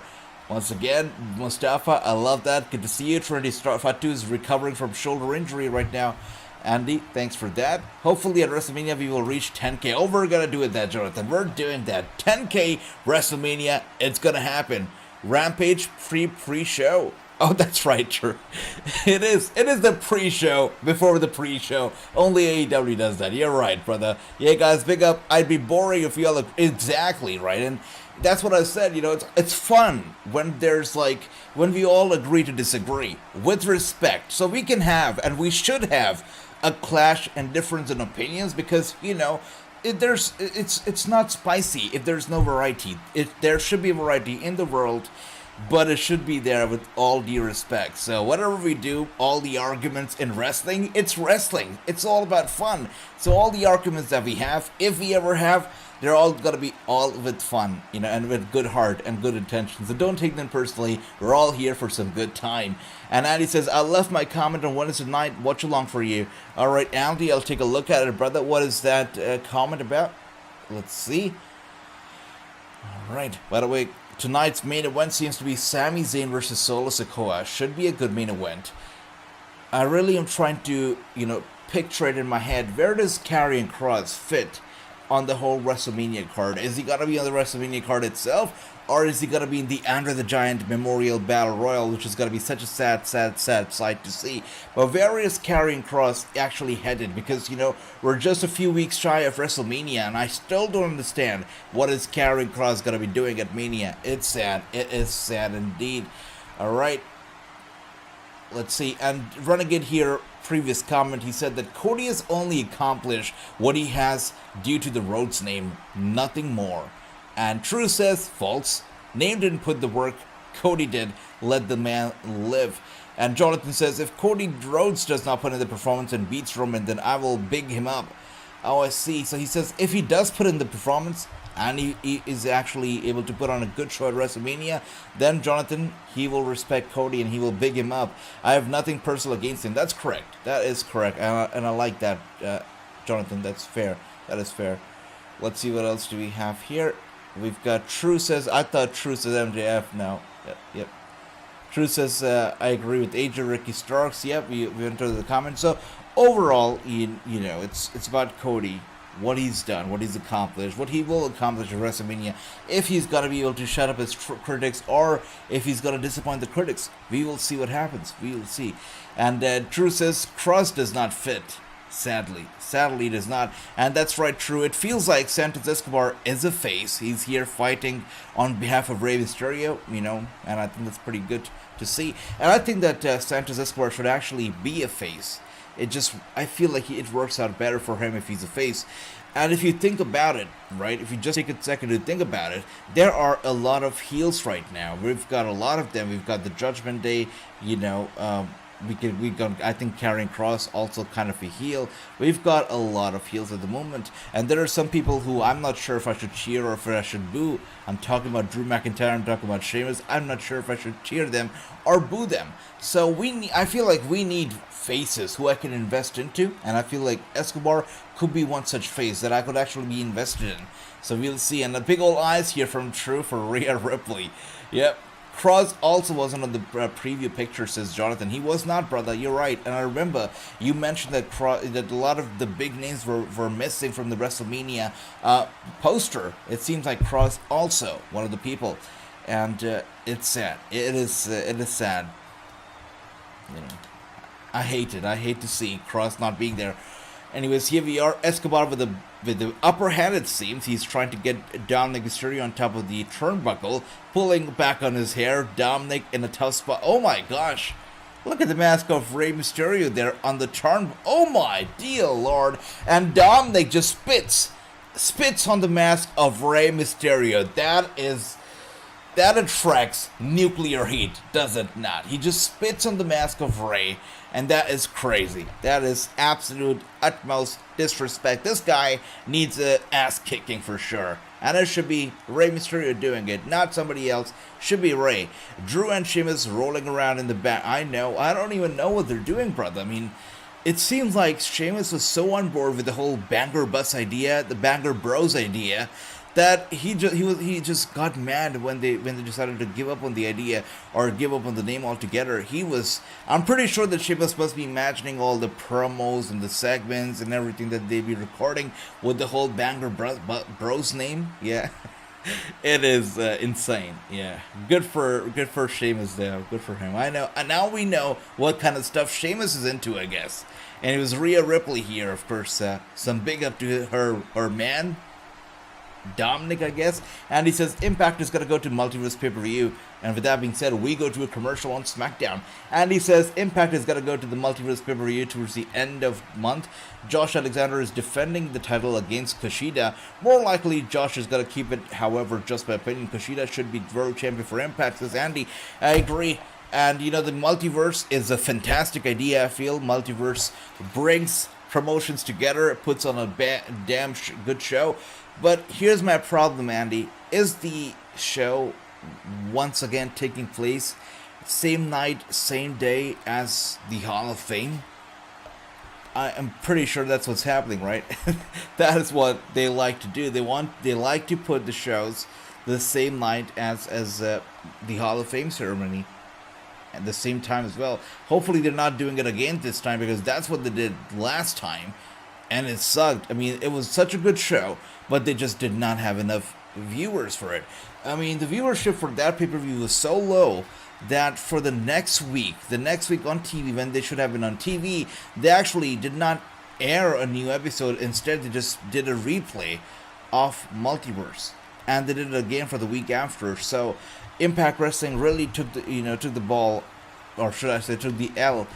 Once again, Mustafa, I love that. Good to see you. Trinity Fatu is recovering from shoulder injury right now. Andy, thanks for that. Hopefully at WrestleMania we will reach 10K. Oh, we're going to do it that, Jonathan. We're doing that. 10K WrestleMania. It's going to happen. Rampage pre-show. Oh, that's right, true. It is the pre-show before the pre-show. Only AEW does that. You're right, brother. Yeah, guys, big up. I'd be boring if you all... Exactly, right? And that's what I said, it's fun when when we all agree to disagree with respect. So we can have, and we should have, a clash and difference in opinions, because, it's not spicy if there's no variety. There should be variety in the world, but it should be there with all due respect. So whatever we do, all the arguments in wrestling, it's wrestling. It's all about fun. So all the arguments that we have, if we ever have, they're all gonna be all with fun, and with good heart and good intentions. So don't take them personally. We're all here for some good time. And Andy says, I left my comment on Wednesday night. Watch along for you. All right, Andy, I'll take a look at it, brother. What is that comment about? Let's see. All right. By the way, tonight's main event seems to be Sami Zayn versus Solo Sikoa. Should be a good main event. I really am trying to, picture it in my head. Where does Karrion Kross fit on the whole WrestleMania card? Is he gonna be on the WrestleMania card itself, or is he gonna be in the Andre the Giant Memorial Battle Royal, which is gonna be such a sad sight to see? But where is Karrion Kross actually headed? Because we're just a few weeks shy of WrestleMania, and I still don't understand what is Karrion Kross gonna be doing at Mania. It's sad. It is sad indeed. All right. Let's see. And Renegade here, previous comment, he said that Cody has only accomplished what he has due to the Rhodes name, nothing more. And True says, false. Name didn't put the work, Cody did. Let the man live. And Jonathan says, if Cody Rhodes does not put in the performance and beats Roman, then I will big him up. Oh, I see. So he says, if he does put in the performance, and he is actually able to put on a good show at WrestleMania, then Jonathan, he will respect Cody and he will big him up. I have nothing personal against him. That's correct. That is correct. And I like that, Jonathan. That's fair. That is fair. Let's see what else do we have here. We've got True says, I thought True says MJF. No. Yep. True says, I agree with AJ Ricky Starks. Yep, we went to the comments. So overall, it's about Cody. What he's done, what he's accomplished, what he will accomplish at WrestleMania, if he's going to be able to shut up his critics, or if he's going to disappoint the critics. We will see what happens. We will see. And True says, Kross does not fit. Sadly, it does not. And that's right, True. It feels like Santos Escobar is a face. He's here fighting on behalf of Rey Mysterio, and I think that's pretty good to see. And I think that Santos Escobar should actually be a face. I feel like it works out better for him if he's a face. And if you think about it, right, if you just take a second to think about it, there are a lot of heels right now. We've got a lot of them. We've got the Judgment Day, I think Karrion Kross also kind of a heel. We've got a lot of heels at the moment, and there are some people who I'm not sure if I should cheer or if I should boo. I'm talking about Drew McIntyre, I'm talking about Sheamus. I'm not sure if I should cheer them or boo them. So I feel like we need faces who I can invest into, and I feel like Escobar could be one such face that I could actually be invested in. So we'll see. And the big old eyes here from True for Rhea Ripley. Yep. Cross also wasn't on the preview picture, says Jonathan. He was not, brother. You're right. And I remember you mentioned that that a lot of the big names were missing from the WrestleMania poster. It seems like Cross also one of the people, and it's sad. It is sad. You know, I hate it. I hate to see Cross not being there. Anyways, here we are. Escobar with the upper hand, it seems. He's trying to get Dominic Mysterio on top of the turnbuckle, pulling back on his hair. Dominic in a tough spot. Oh my gosh. Look at the mask of Rey Mysterio there on the turn. Oh my dear lord. And Dominic just spits on the mask of Rey Mysterio. That attracts nuclear heat, does it not? He just spits on the mask of Rey, and that is crazy. That is absolute utmost disrespect. This guy needs a ass kicking for sure. And it should be Rey Mysterio doing it, not somebody else. Should be Rey. Drew and Sheamus rolling around in the back. I know. I don't even know what they're doing, brother. I mean, it seems like Sheamus was so on board with the whole Banger Bus idea, the Banger Bros idea, that he just got mad when they decided to give up on the idea or give up on the name altogether. I'm pretty sure that Sheamus must be imagining all the promos and the segments and everything that they'd be recording with the whole Banger Bros name. Yeah, it is insane. Yeah, good for Sheamus there. Good for him. I know. And now we know what kind of stuff Sheamus is into, I guess. And it was Rhea Ripley here, of course. Some big up to her man, Dominic, I guess. And he says Impact is going to go to Multiverse pay-per-view. And with that being said, we go to a commercial on SmackDown. And he says Impact is going to go to the Multiverse pay-per-view towards the end of month. Josh Alexander is defending the title against Kushida. More likely, Josh is going to keep it. However, just my opinion, Kushida should be world champion for Impact, says Andy. I agree. And, you know, the multiverse is a fantastic idea, I feel. Multiverse brings promotions together. It puts on a damn good show. But here's my problem, Andy. Is the show once again taking place same night, same day as the Hall of Fame? I am pretty sure that's what's happening, right? That is what they like to do. They like to put the shows the same night as the Hall of Fame ceremony at the same time as well. Hopefully they're not doing it again this time, because that's what they did last time. And it sucked. I mean, it was such a good show, but they just did not have enough viewers for it. I mean, the viewership for that pay-per-view was so low that for the next week on TV, when they should have been on TV, they actually did not air a new episode. Instead, they just did a replay of Multiverse, and they did it again for the week after. So, Impact Wrestling really took the ball, or should I say, took the L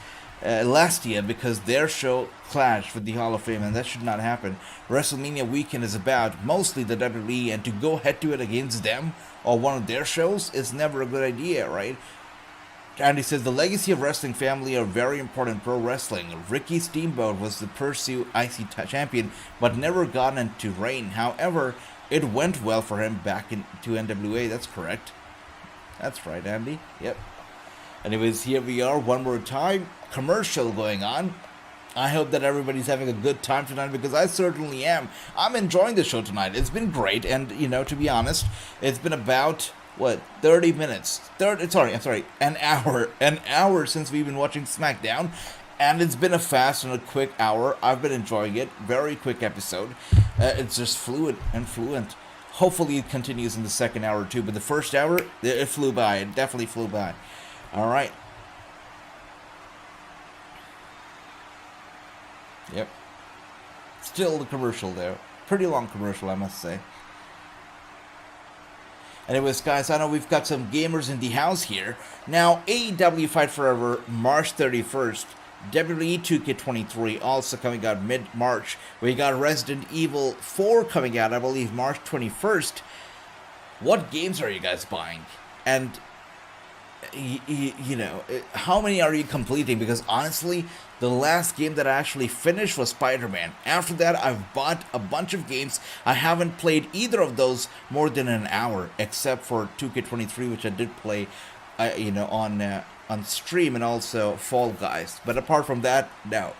last year, because their show clashed with the Hall of Fame, and that should not happen. WrestleMania weekend is about mostly the WWE, and to go head to it against them or one of their shows is never a good idea, right? And he says the legacy of wrestling family are very important in pro wrestling. Ricky Steamboat was the Pursuit IC champion, but never got into reign. However, it went well for him back into NWA. That's correct. That's right, Andy. Yep. Anyways, here we are one more time. Commercial going on. I hope that everybody's having a good time tonight, because I certainly am. I'm enjoying the show tonight. It's been great, and to be honest, it's been about 30 minutes. An hour since we've been watching SmackDown, and it's been a fast and a quick hour. I've been enjoying it. Very quick episode. It's just fluid and fluent. Hopefully it continues in the second hour too, but the first hour, it flew by. It definitely flew by. All right. Yep. Still the commercial there. Pretty long commercial, I must say. Anyways, guys, I know we've got some gamers in the house here. Now, AEW Fight Forever, March 31st. WWE 2K23 also coming out mid-March. We got Resident Evil 4 coming out, I believe, March 21st. What games are you guys buying? And how many are you completing? Because honestly, the last game that I actually finished was Spider-Man. After that, I've bought a bunch of games. I haven't played either of those more than an hour, except for 2K23, which I did play, on stream, and also Fall Guys. But apart from that, no.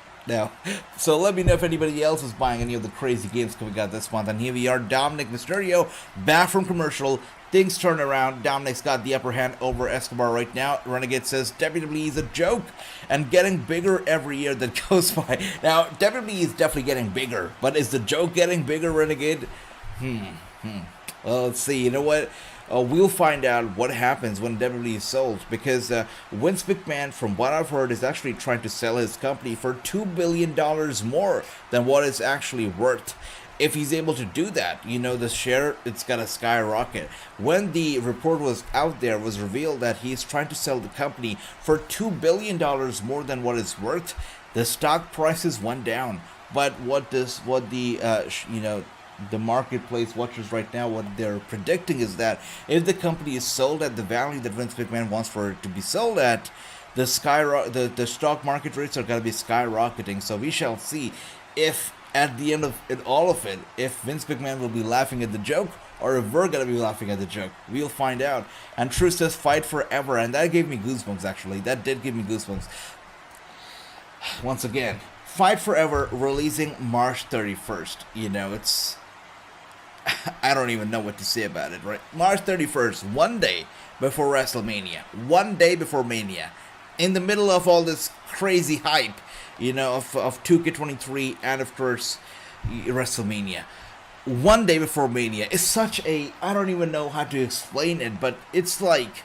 So let me know if anybody else is buying any of the crazy games coming out this month. And here we are, Dominic Mysterio, back from commercial, things turn around. Dominic's got the upper hand over Escobar right now. Renegade says WWE is a joke and getting bigger every year that goes by. Now, WWE is definitely getting bigger, but is the joke getting bigger, Renegade? Well, let's see. You know what? We'll find out what happens when WWE is sold, because Vince McMahon, from what I've heard, is actually trying to sell his company for $2 billion more than what it's actually worth. If he's able to do that, you know, the share, it's gonna skyrocket. When the report was out there, it was revealed that he's trying to sell the company for $2 billion more than what it's worth. The stock prices went down. But the marketplace watchers right now, what they're predicting is that if the company is sold at the value that Vince McMahon wants for it to be sold at, the stock market rates are going to be skyrocketing. So we shall see if at the end of all of it, if Vince McMahon will be laughing at the joke or if we're going to be laughing at the joke. We'll find out. And True says fight forever, and that gave me goosebumps, actually. That did give me goosebumps. Once again, Fight Forever releasing March 31st. You know, it's... I don't even know what to say about it, right? March 31st, one day before Wrestlemania. One day before Mania. In the middle of all this crazy hype, you know, of 2K23 and, of course, WrestleMania. One day before Mania is such a... I don't even know how to explain it, but it's like...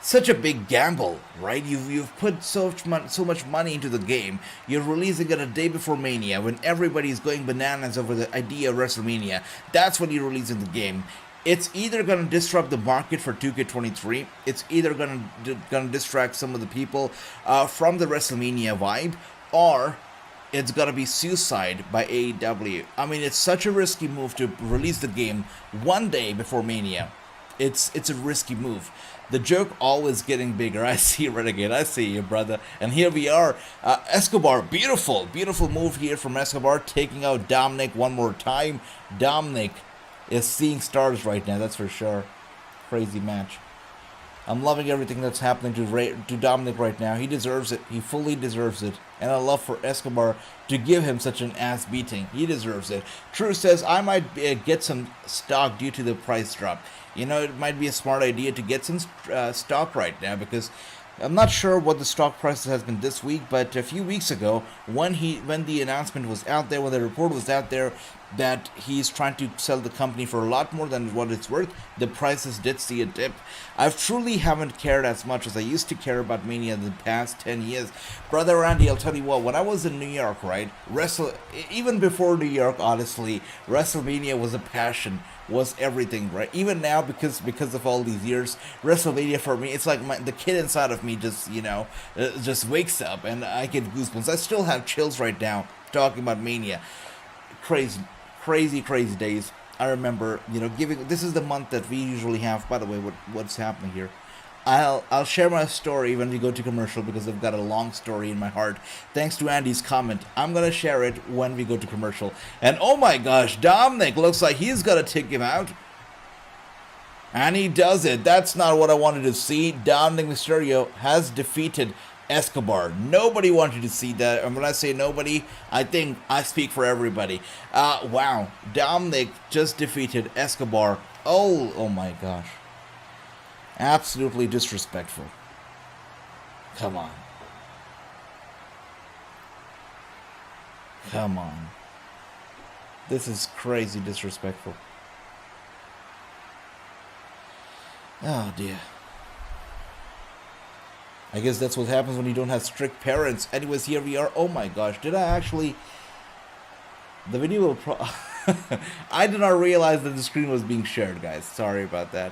such a big gamble, right? You've put so much money into the game. You're releasing it a day before Mania when everybody's going bananas over the idea of WrestleMania. That's when you're releasing the game. It's either going to disrupt the market for 2K23. It's either going to distract some of the people from the WrestleMania vibe, or it's going to be suicide by AEW. I mean, it's such a risky move to release the game one day before Mania. It's a risky move. The joke always getting bigger. I see, Renegade. I see you, brother. And here we are. Escobar, beautiful move here from Escobar, taking out Dominic one more time. Dominic is seeing stars right now, that's for sure. Crazy match. I'm loving everything that's happening to Dominic right now. He deserves it. He fully deserves it. And I love for Escobar to give him such an ass beating. He deserves it. True says, I might get some stock due to the price drop. You know, it might be a smart idea to get some stock right now, because I'm not sure what the stock price has been this week, but a few weeks ago, when the announcement was out there, when the report was out there that he's trying to sell the company for a lot more than what it's worth, the prices did see a dip. I truly haven't cared as much as I used to care about Mania in the past 10 years. Brother Randy, I'll tell you what, when I was in New York, right, even before New York, honestly, WrestleMania was a passion, was everything, right? Even now, because of all these years, WrestleMania for me, it's like the kid inside of me just, you know, just wakes up and I get goosebumps. I still have chills right now talking about Mania. Crazy days. I remember, you know, this is the month that we usually have. By the way, what's happening here? I'll share my story when we go to commercial, because I've got a long story in my heart. Thanks to Andy's comment, I'm gonna share it when we go to commercial. And oh my gosh, Dominic looks like he's gonna take him out. And he does it. That's not what I wanted to see. Dominic Mysterio has defeated Escobar. Nobody wanted to see that. And when I say nobody, I think I speak for everybody. Wow. Dominic just defeated Escobar. Oh my gosh. Absolutely disrespectful. Come on. Come on. This is crazy disrespectful. Oh dear. I guess that's what happens when you don't have strict parents. Anyways, here we are. Oh my gosh, did I actually... The video will I did not realize that the screen was being shared, guys. Sorry about that.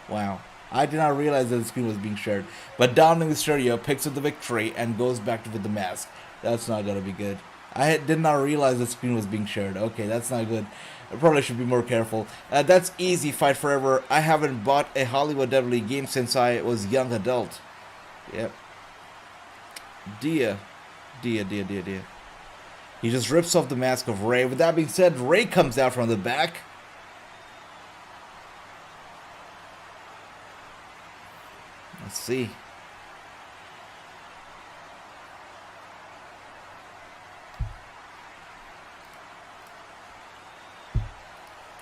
Wow. I did not realize that the screen was being shared. But Dominic Mysterio picks up the victory and goes back with the mask. That's not gonna be good. I did not realize the screen was being shared. Okay, that's not good. I probably should be more careful. That's easy, Fight Forever. I haven't bought a Hollywood WWE game since I was young adult. Yep. Dear. He just rips off the mask of Rey. With that being said, Rey comes out from the back. Let's see.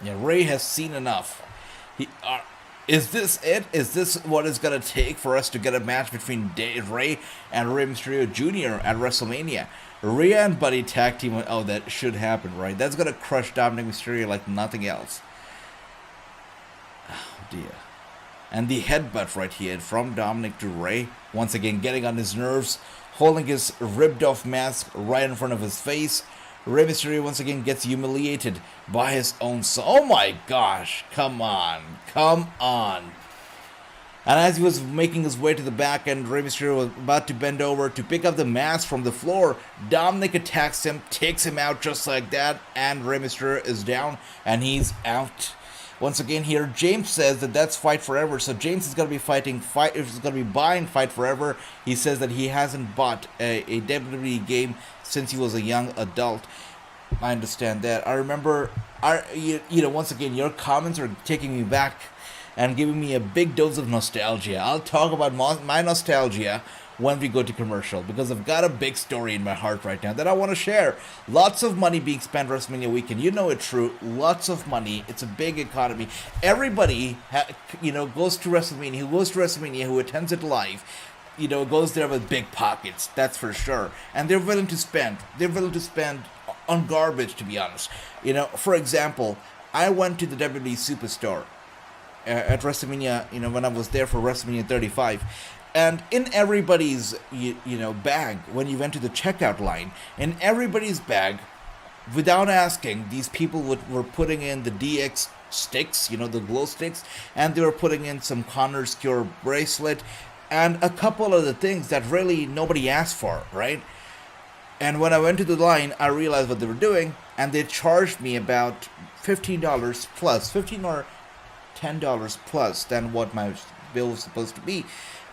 Yeah, Rey has seen enough. Is this it? Is this what it's gonna take for us to get a match between Rey and Rey Mysterio Jr. at WrestleMania? Rhea and Buddy tag team. Oh, that should happen, right? That's gonna crush Dominic Mysterio like nothing else. Oh dear. And the headbutt right here from Dominic to Rey, once again getting on his nerves, holding his ripped off mask right in front of his face. Rey Mysterio once again gets humiliated by his own son. Oh my gosh, come on, come on. And as he was making his way to the back end, Rey Mysterio was about to bend over to pick up the mask from the floor. Dominic attacks him, takes him out just like that, and Rey Mysterio is down, and he's out. Once again here, James says that that's Fight Forever, so James is going to be buying Fight Forever. He says that he hasn't bought a WWE game since he was a young adult. I understand that. I remember, once again, your comments are taking me back and giving me a big dose of nostalgia. I'll talk about my nostalgia when we go to commercial, because I've got a big story in my heart right now that I want to share. Lots of money being spent WrestleMania weekend. You know it, true. Lots of money. It's a big economy. Everybody, goes to WrestleMania. Who goes to WrestleMania, who attends it live, goes there with big pockets. That's for sure. And they're willing to spend. They're willing to spend on garbage, to be honest. For example, I went to the WWE Superstore at WrestleMania, when I was there for WrestleMania 35. And in everybody's, bag, when you went to the checkout line, in everybody's bag, without asking, these people were putting in the DX sticks, the glow sticks, and they were putting in some Connor's Cure bracelet, and a couple of the things that really nobody asked for, right? And when I went to the line, I realized what they were doing, and they charged me about $15 plus, $15 or $10 plus than what my bill was supposed to be.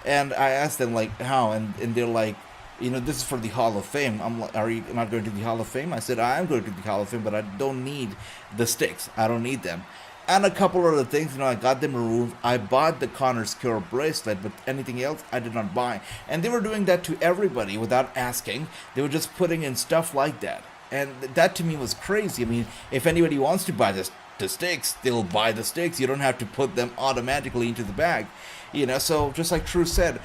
And I asked them, like, how? And they're like, this is for the Hall of Fame. I'm like, are you not going to the Hall of Fame? I said, I am going to the Hall of Fame, but I don't need the sticks. I don't need them. And a couple of other things, I got them removed. I bought the Connor's Cure bracelet, but anything else I did not buy. And they were doing that to everybody without asking. They were just putting in stuff like that. And that to me was crazy. I mean, if anybody wants to buy the sticks, they'll buy the sticks. You don't have to put them automatically into the bag. So just like True said,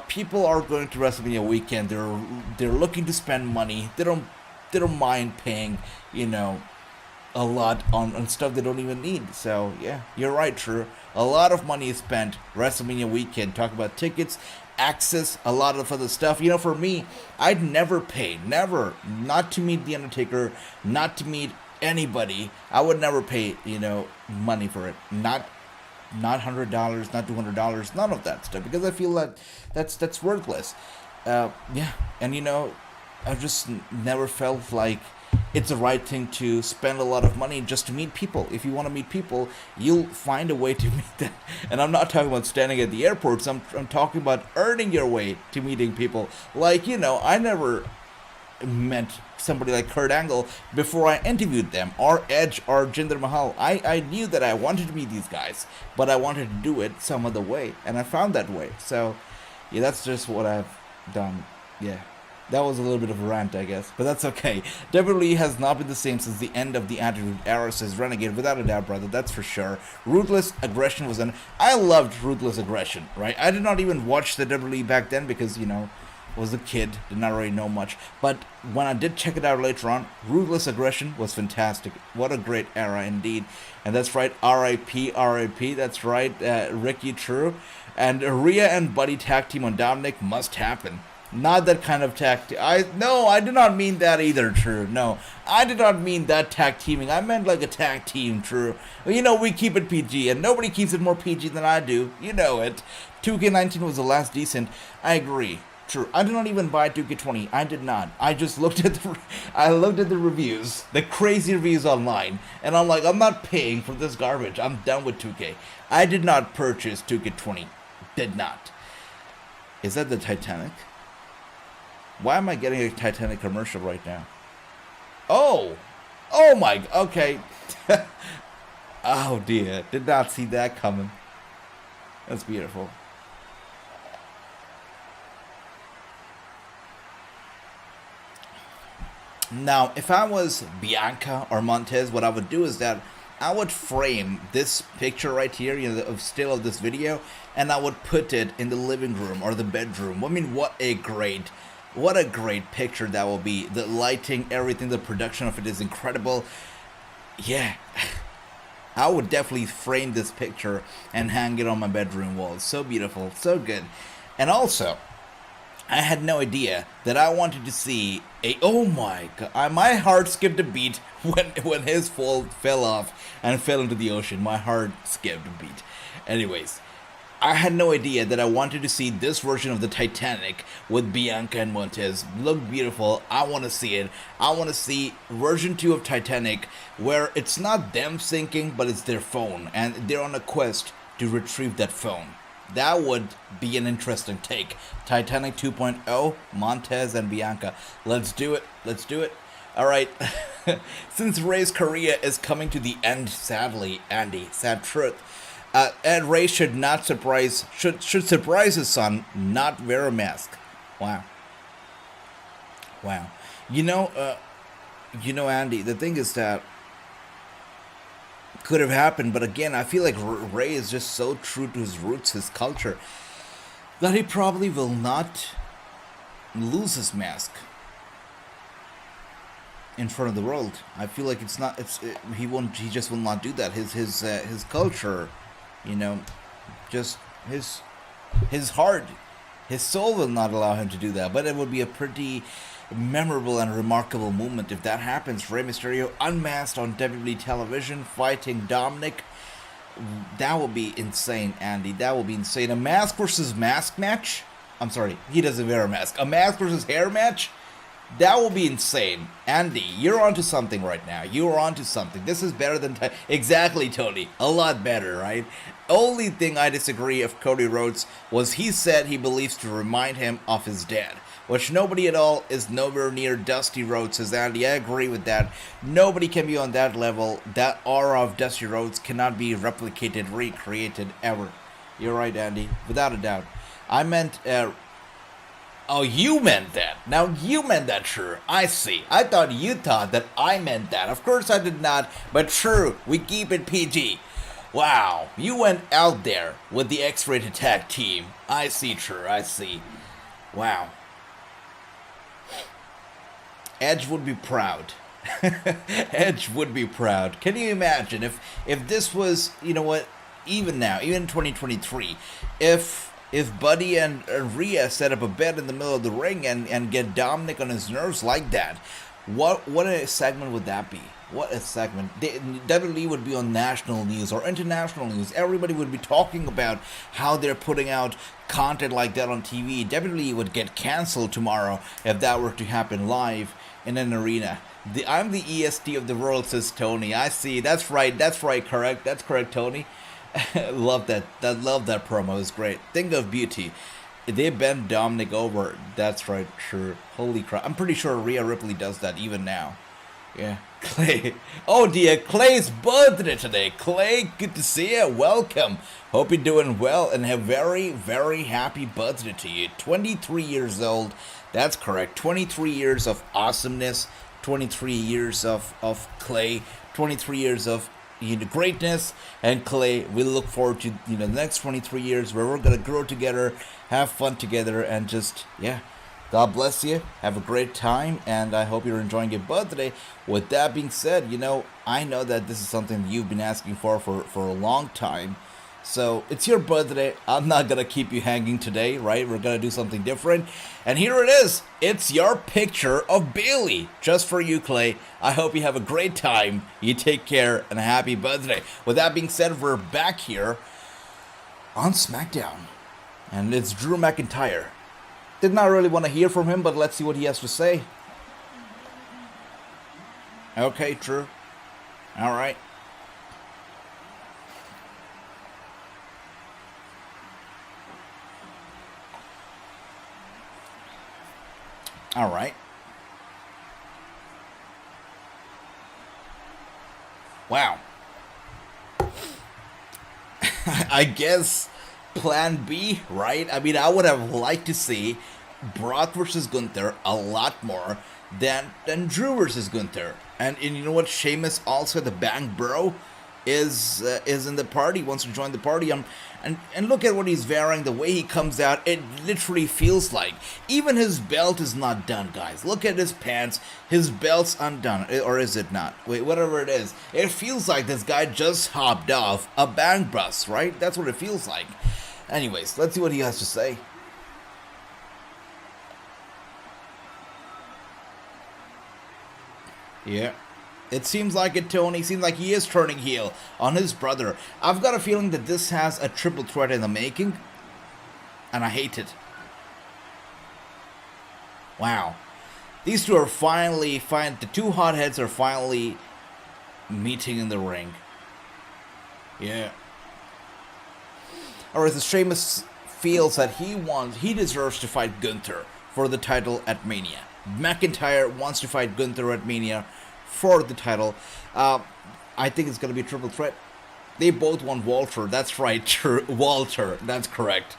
people are going to WrestleMania weekend. They're looking to spend money. They don't mind paying, a lot on stuff they don't even need. So yeah, you're right, True. A lot of money is spent WrestleMania weekend. Talk about tickets, access, a lot of other stuff. For me, I'd never pay, not to meet The Undertaker, not to meet anybody. I would never pay, money for it. Not $100, not $200, none of that stuff, because I feel that that's worthless. And I've just never felt like it's the right thing to spend a lot of money just to meet people. If you want to meet people, you'll find a way to meet them. And I'm not talking about standing at the airports. I'm talking about earning your way to meeting people. Like, I never met somebody like Kurt Angle before I interviewed them, or Edge, or Jinder Mahal. I knew that I wanted to meet these guys, but I wanted to do it some other way, and I found that way. So yeah, that's just what I've done. Yeah, that was a little bit of a rant, I guess, but that's okay. WWE has not been the same since the end of the Attitude Era, says Renegade, without a doubt, brother, that's for sure. Ruthless Aggression was I loved Ruthless Aggression, right? I did not even watch the WWE back then because, was a kid, did not really know much. But when I did check it out later on, Ruthless Aggression was fantastic. What a great era indeed. And that's right, R.I.P., R.I.P., that's right, Ricky True. And Rhea and Buddy tag team on Dominic must happen. Not that kind of tag team. I did not mean that either, True. No, I did not mean that tag teaming. I meant like a tag team, True. We keep it PG, and nobody keeps it more PG than I do. You know it. 2K19 was the last decent. I agree. True. I did not even buy 2K20. I did not. I just looked at the reviews, the crazy reviews online, and I'm like, I'm not paying for this garbage. I'm done with 2K. I did not purchase 2K20. Did not. Is that the Titanic? Why am I getting a Titanic commercial right now? Oh my. Okay. Oh dear. Did not see that coming. That's beautiful. Now, if I was Bianca or Montez, what I would do is that I would frame this picture right here, of still of this video, and I would put it in the living room or the bedroom. I mean, what a great picture that will be. The lighting, everything, the production of it is incredible. Yeah, I would definitely frame this picture and hang it on my bedroom wall. So beautiful, so good. And also, I had no idea that I wanted to see oh my god, my heart skipped a beat when his fell off and fell into the ocean. My heart skipped a beat. Anyways, I had no idea that I wanted to see this version of the Titanic with Bianca and Montez. Look beautiful. I want to see it. I want to see version 2 of Titanic where it's not them sinking, but it's their phone, and they're on a quest to retrieve that phone. That would be an interesting take. Titanic 2.0, Montez and Bianca. Let's do it. Let's do it. All right. Since Rey's career is coming to the end, sadly, Andy, sad truth, and Rey should surprise his son, not wear a mask. Wow. You know, Andy, the thing is that could have happened, but again, I feel like Rey is just so true to his roots, his culture, that he probably will not lose his mask in front of the world. I feel like he just will not do that. His culture, just his heart, his soul will not allow him to do that. But it would be a pretty memorable and remarkable moment if that happens. Rey Mysterio unmasked on WWE television fighting Dominic. That would be insane, Andy. That would be insane. A mask versus mask match? I'm sorry, he doesn't wear a mask. A mask versus hair match? That will be insane. Andy, you're onto something right now. You're onto something. This is better than... Exactly, Tony. A lot better, right? Only thing I disagree of Cody Rhodes was he said he believes to remind him of his dad, which nobody at all is nowhere near Dusty Rhodes, says Andy. I agree with that. Nobody can be on that level. That aura of Dusty Rhodes cannot be replicated, recreated, ever. You're right, Andy. Without a doubt. I meant... Oh, you meant that. Now, you meant that, sure. I see. I thought you thought that I meant that. Of course I did not, but true. We keep it PG. Wow. You went out there with the X-rated tag team. I see, true. I see. Wow. Edge would be proud. Edge would be proud. Can you imagine if this was, even now, even 2023, if Buddy and Rhea set up a bed in the middle of the ring and get Dominic on his nerves like that, what a segment would that be? What a segment. WWE would be on national news or international news. Everybody would be talking about how they're putting out content like that on TV. WWE would get canceled tomorrow if that were to happen live in an arena. I'm the EST of the world, says Tony. I see. That's right. Correct. That's correct, Tony. Love that. Love that promo. It's great. Think of beauty. They bent Dominic over. That's right. Sure. Holy crap. I'm pretty sure Rhea Ripley does that even now. Yeah. Clay. Oh dear. Clay's birthday today. Clay, good to see you. Welcome. Hope you're doing well and a very, very happy birthday to you. 23 years old. That's correct. 23 years of awesomeness. 23 years of Clay. 23 years of greatness, and Clay, we look forward to the next 23 years where we're gonna grow together, have fun together, and just God bless you, have a great time, and I hope you're enjoying your birthday. With that being said, I know that this is something you've been asking for a long time. So it's your birthday. I'm not gonna keep you hanging today, right? We're gonna do something different. And here it is. It's your picture of Bayley. Just for you, Clay. I hope you have a great time. You take care and a happy birthday. With that being said, we're back here on SmackDown. And it's Drew McIntyre. Did not really want to hear from him, but let's see what he has to say. Okay, Drew. All right. All right. Wow. I guess plan B, right? I mean, I would have liked to see Brock versus Gunther a lot more than Drew versus Gunther. And you know what? Sheamus also the Bang Bro. is in the party, wants to join the party. And look at what he's wearing, the way he comes out. It literally feels like even his belt is not done, guys. Look at his pants. His belt's undone, or is it not? Wait, whatever it is. It feels like this guy just hopped off a bank bus, right? That's what it feels like. Anyways, let's see what he has to say. Yeah. It seems like it, Tony. Seems like he is turning heel on his brother. I've got a feeling that this has a triple threat in the making. And I hate it. Wow. These two are finally, the two hotheads are finally meeting in the ring. Yeah. Or as Sheamus feels that he deserves to fight Gunther for the title at Mania. McIntyre wants to fight Gunther at Mania for the title. I think it's going to be a triple threat. They both want Walter. That's right, Walter. That's correct.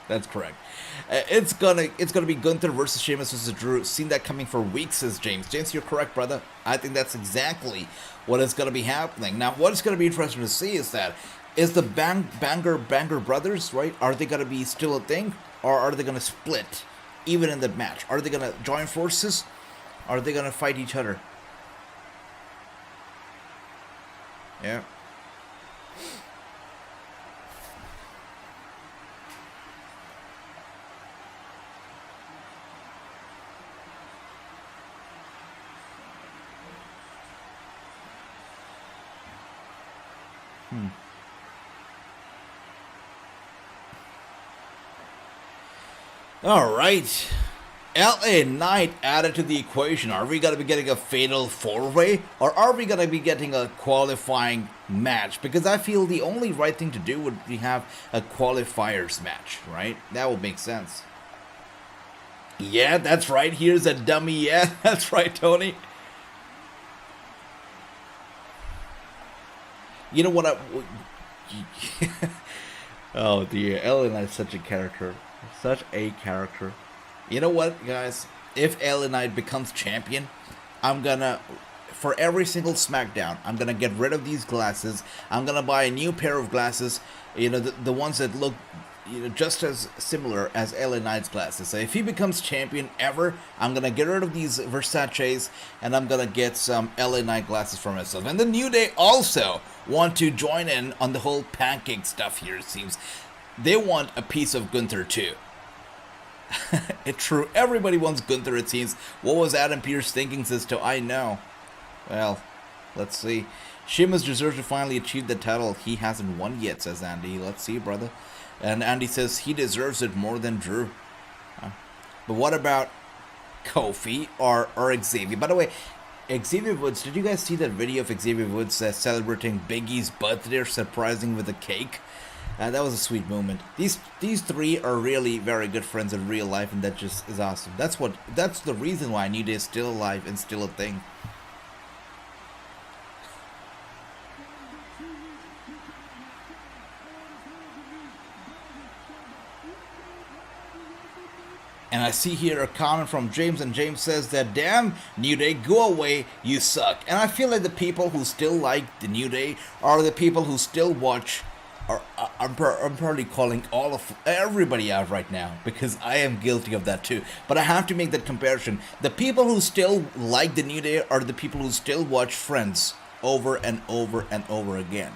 It's gonna be Gunther versus Sheamus versus Drew. Seen that coming for weeks, says James. James, you're correct, brother. I think that's exactly what is going to be happening. Now, what is going to be interesting to see is the Banger brothers, right? Are they going to be still a thing, or are they going to split even in the match? Are they going to join forces? Are they going to fight each other? Yeah. All right. LA Knight added to the equation. Are we going to be getting a fatal four-way, or are we going to be getting a qualifying match? Because I feel the only right thing to do would be have a qualifiers match, right? That would make sense. Yeah, that's right. Here's a dummy. Yeah, that's right, Tony. You know what oh dear, LA Knight is such a character. Such a character. You know what, guys? If LA Knight becomes champion, I'm gonna, for every single SmackDown, I'm gonna get rid of these glasses. I'm gonna buy a new pair of glasses, you know, the ones that look, you know, just as similar as LA Knight's glasses. So if he becomes champion ever, I'm gonna get rid of these Versace's, and I'm gonna get some LA Knight glasses for myself. And the New Day also want to join in on the whole pancake stuff here, it seems. They want a piece of Gunther too. It's true. Everybody wants Gunther, it seems. What was Adam Pearce thinking, says to I know. Well, let's see. Sheamus deserves to finally achieve the title. He hasn't won yet, says Andy. Let's see, brother. And Andy says he deserves it more than Drew. But what about Kofi or Xavier? By the way, Xavier Woods, did you guys see that video of Xavier Woods celebrating Big E's birthday, surprising with a cake? That was a sweet moment. These three are really very good friends in real life, and that just is awesome. That's the reason why New Day is still alive and still a thing. And I see here a comment from James, and James says that, damn, New Day, go away, you suck. And I feel like the people who still like the New Day are the people who still watch. I'm probably calling everybody out right now, because I am guilty of that too. But I have to make that comparison. The people who still like the New Day are the people who still watch Friends over and over and over again.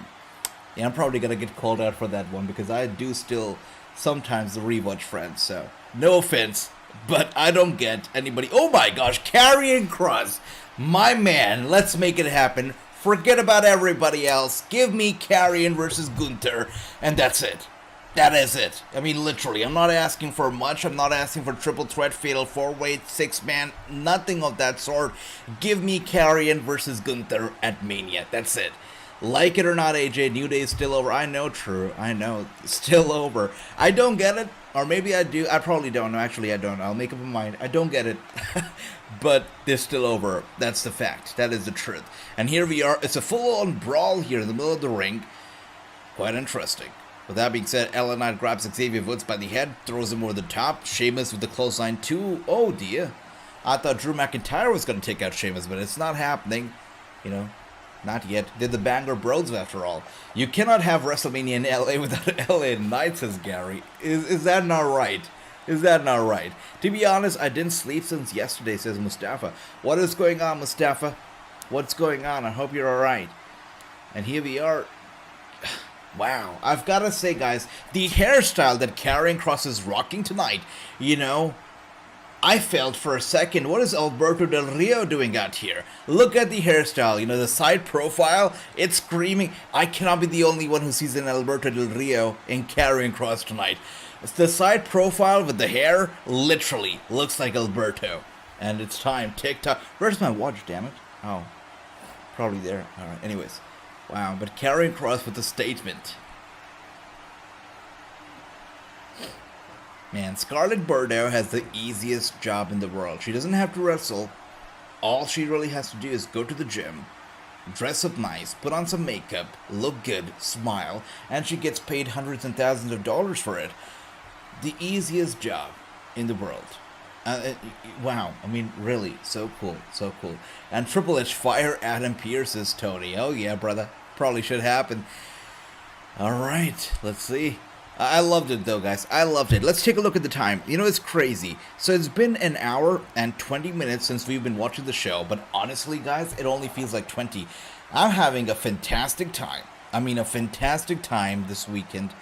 Yeah, I'm probably gonna get called out for that one, because I do still sometimes rewatch Friends. So no offense, but I don't get anybody. Oh my gosh, Karrion Kross, my man. Let's make it happen. Forget about everybody else. Give me Karrion versus Gunther, and that's it. That is it. I mean, literally, I'm not asking for much. I'm not asking for triple threat, fatal four-way, six-man, nothing of that sort. Give me Karrion versus Gunther at Mania. That's it. Like it or not, AJ, New Day is still over. I know, true. I know. Still over. I don't get it. Or maybe I do. I probably don't. Actually, I don't. I'll make up my mind. I don't get it. But they're still over. That's the fact. That is the truth. And here we are. It's a full-on brawl here in the middle of the ring. Quite interesting. With that being said, LA Knight grabs Xavier Woods by the head, throws him over the top. Sheamus with the clothesline too. Oh dear. I thought Drew McIntyre was going to take out Sheamus, but it's not happening. You know. Not yet. They're the Bangor Bros after all. You cannot have WrestleMania in LA without LA Knight, says Gary. Is that not right? Is that not right? To be honest, I didn't sleep since yesterday, says Mustafa. What is going on, Mustafa? What's going on? I hope you're alright. And here we are. Wow. I've got to say, guys, the hairstyle that Karrion Kross is rocking tonight, you know, I felt for a second, what is Alberto Del Rio doing out here? Look at the hairstyle, you know, the side profile, it's screaming. I cannot be the only one who sees an Alberto Del Rio in Karrion Kross tonight. The side profile with the hair literally looks like Alberto. And it's time, TikTok. Where's my watch, damn it? Oh, probably there. Alright, anyways. Wow, but Karrion Kross with a statement. Man, Scarlett Bordeaux has the easiest job in the world. She doesn't have to wrestle. All she really has to do is go to the gym, dress up nice, put on some makeup, look good, smile, and she gets paid hundreds and thousands of dollars for it. The easiest job in the world. Wow, I mean, really, so cool, so cool. And Triple H fire Adam Pearce, says Tony. Oh yeah, brother, probably should happen. Alright, let's see. I loved it though, guys. I loved it. Let's take a look at the time. You know, it's crazy. So it's been an hour and 20 minutes since we've been watching the show, but honestly, guys, it only feels like 20. I'm having a fantastic time. I mean, a fantastic time this weekend,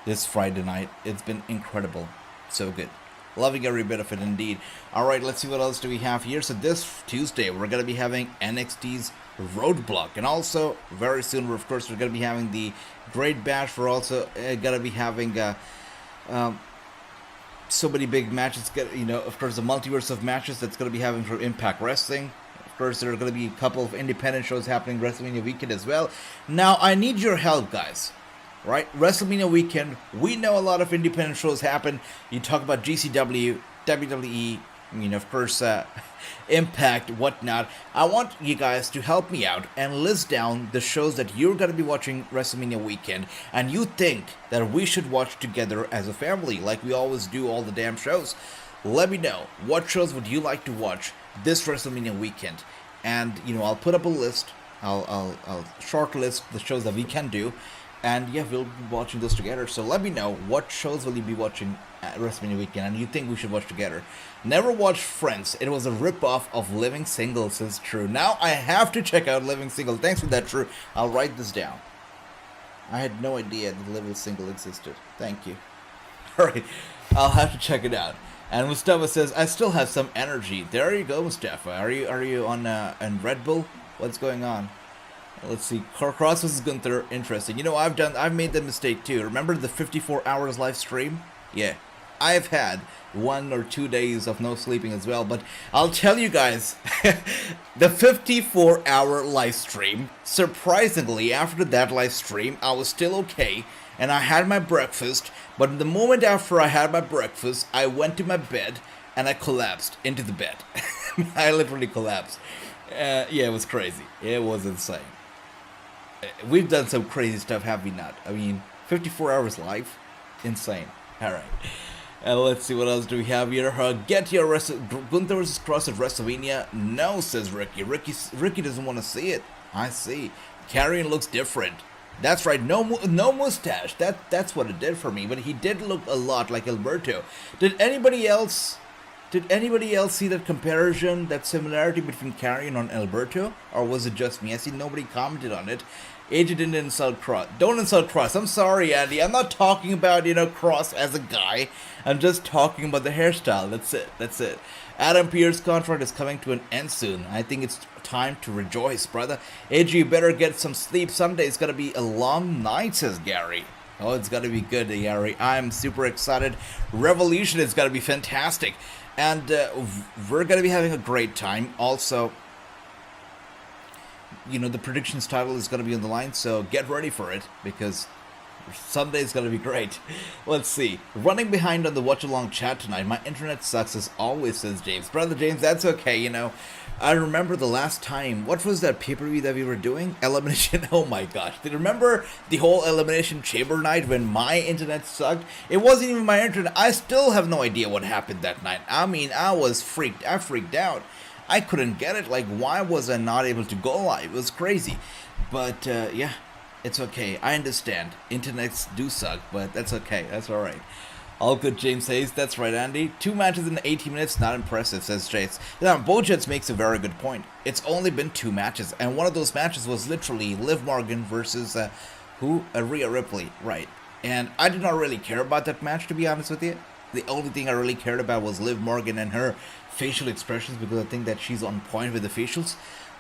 this Friday night. It's been incredible. So good. Loving every bit of it indeed. Alright, let's see what else do we have here. So this Tuesday, we're going to be having NXT's Roadblock. And also, very soon, we're going to be having the Great Bash. We're also going to be having so many big matches. You know, of course, the multiverse of matches that's going to be having for Impact Wrestling. Of course, there are going to be a couple of independent shows happening Wrestlemania weekend as well. Now, I need your help, guys. Right? WrestleMania weekend, we know a lot of independent shows happen. You talk about GCW, WWE, I mean, of course, Impact, whatnot. I want you guys to help me out and list down the shows that you're going to be watching WrestleMania weekend and you think that we should watch together as a family, like we always do all the damn shows. Let me know, what shows would you like to watch this WrestleMania weekend? And, you know, I'll put up a list. I'll shortlist the shows that we can do. And yeah, we'll be watching those together. So let me know, what shows will you be watching at WrestleMania weekend and you think we should watch together. Never watched Friends. It was a rip-off of Living Single, says True. Now I have to check out Living Single. Thanks for that, True. I'll write this down. I had no idea that Living Single existed. Thank you. Alright, I'll have to check it out. And Mustafa says, I still have some energy. There you go, Mustafa. Are you on Red Bull? What's going on? Let's see. Kross vs. Gunther, interesting. You know, I've made that mistake too. Remember the 54 hours live stream? Yeah. I've had 1 or 2 days of no sleeping as well, but I'll tell you guys, the 54-hour live stream, surprisingly, after that live stream, I was still okay, and I had my breakfast, but the moment after I had my breakfast, I went to my bed, and I collapsed into the bed. I literally collapsed. Yeah, it was crazy. It was insane. We've done some crazy stuff, have we not? I mean, 54 hours live? Insane. Alright. Let's see, what else do we have here? Get your Gunther vs. Kross at WrestleMania? No, says Ricky. Ricky doesn't want to see it. I see. Karrion looks different. That's right, no mustache. That's what it did for me. But he did look a lot like Alberto. Did anybody else see that comparison, that similarity between Karrion and Alberto? Or was it just me? I see nobody commented on it. AJ didn't insult Kross. Don't insult Kross. I'm sorry, Andy. I'm not talking about, you know, Kross as a guy. I'm just talking about the hairstyle. That's it. Adam Pearce's contract is coming to an end soon. I think it's time to rejoice, brother. AJ, you better get some sleep. Someday it's gonna be a long night, says Gary. Oh, it's gonna be good, Gary. I'm super excited. Revolution is gonna be fantastic. And we're going to be having a great time. Also, you know, the predictions title is going to be on the line, so get ready for it, because Sunday is going to be great. Let's see. Running behind on the Watchalong chat tonight. My internet sucks as always, says James. Brother James, that's okay, you know. I remember the last time, what was that pay-per-view that we were doing? Elimination, oh my gosh. Do you remember the whole Elimination Chamber night when my internet sucked? It wasn't even my internet. I still have no idea what happened that night. I mean, I freaked out. I couldn't get it. Like, why was I not able to go live? It was crazy. But, yeah, it's okay. I understand. Internets do suck, but that's okay. That's alright. All good, James Hayes. That's right, Andy. 2 matches in 80 minutes, not impressive, says Jace. Now, Bojets makes a very good point. It's only been 2 matches, and one of those matches was literally Liv Morgan versus, Rhea Ripley, right. And I did not really care about that match, to be honest with you. The only thing I really cared about was Liv Morgan and her facial expressions, because I think that she's on point with the facials.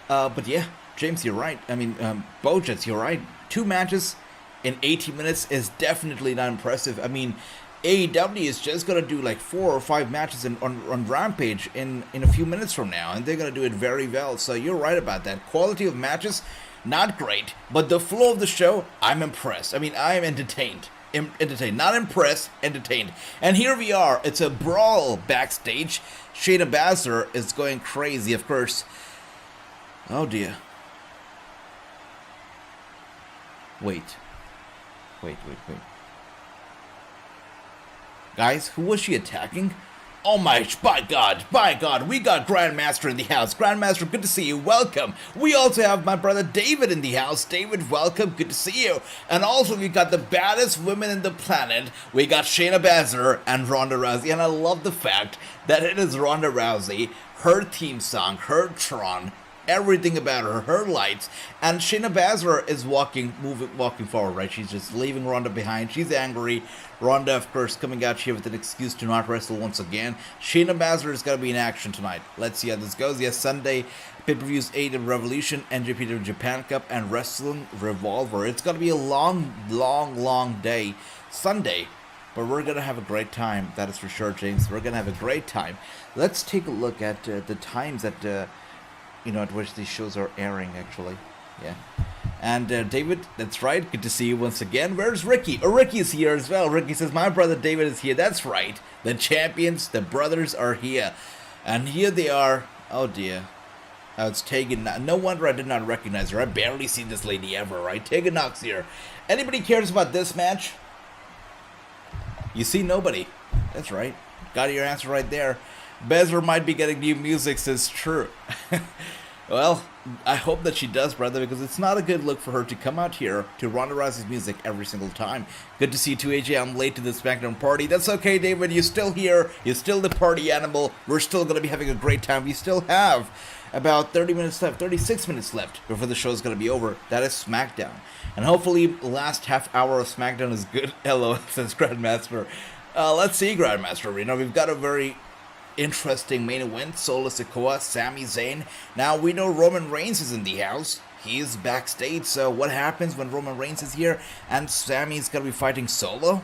But yeah, James, you're right. I mean, Bojets, you're right. 2 matches in 80 minutes is definitely not impressive. I mean, AEW is just going to do like 4 or 5 matches on Rampage in a few minutes from now, and they're going to do it very well. So you're right about that. Quality of matches, not great, but the flow of the show, I'm impressed. I mean, I am entertained. Entertained, not impressed, entertained. And here we are. It's a brawl backstage. Shayna Baszler is going crazy, of course. Oh dear. Wait. Guys, who was she attacking? Oh my, by God, we got Grandmaster in the house. Grandmaster, good to see you, welcome. We also have my brother David in the house. David, welcome, good to see you. And also we got the baddest women in the planet. We got Shayna Baszler and Ronda Rousey. And I love the fact that it is Ronda Rousey, her theme song, her Tron, everything about her lights, and Shayna Baszler is walking forward, right? She's just leaving Ronda behind. She's angry. Ronda, of course, coming out here with an excuse to not wrestle once again. Shayna Baszler is going to be in action tonight. Let's see how this goes. Yes, Sunday, pay-per-views, AEW Revolution, NJPW Japan Cup, and Wrestling Revolver. It's going to be a long day, Sunday, but we're going to have a great time. That is for sure, James. We're going to have a great time. Let's take a look at the times that at which these shows are airing, actually. Yeah. And David, that's right. Good to see you once again. Where's Ricky? Oh, Ricky's here as well. Ricky says, my brother David is here. That's right. The champions, the brothers are here. And here they are. Oh, dear. Oh, it's Tegan. No wonder I did not recognize her. I barely see this lady ever, right? Tegan Knox here. Anybody cares about this match? You see nobody. That's right. Got your answer right there. Baszler might be getting new music, says true. Well, I hope that she does, brother, because it's not a good look for her to come out here to Ronda Rousey's music every single time. Good to see you too, AJ. I'm late to the SmackDown party. That's okay, David. You're still here. You're still the party animal. We're still going to be having a great time. We still have about 30 minutes left, 36 minutes left before the show is going to be over. That is SmackDown. And hopefully the last half hour of SmackDown is good. Hello, says Grandmaster. Let's see, Grandmaster. We've got a very interesting main event. Solo Sikoa, Sami Zayn. Now we know Roman Reigns is in the house. He is backstage. So what happens when Roman Reigns is here and Sami's gonna be fighting Solo?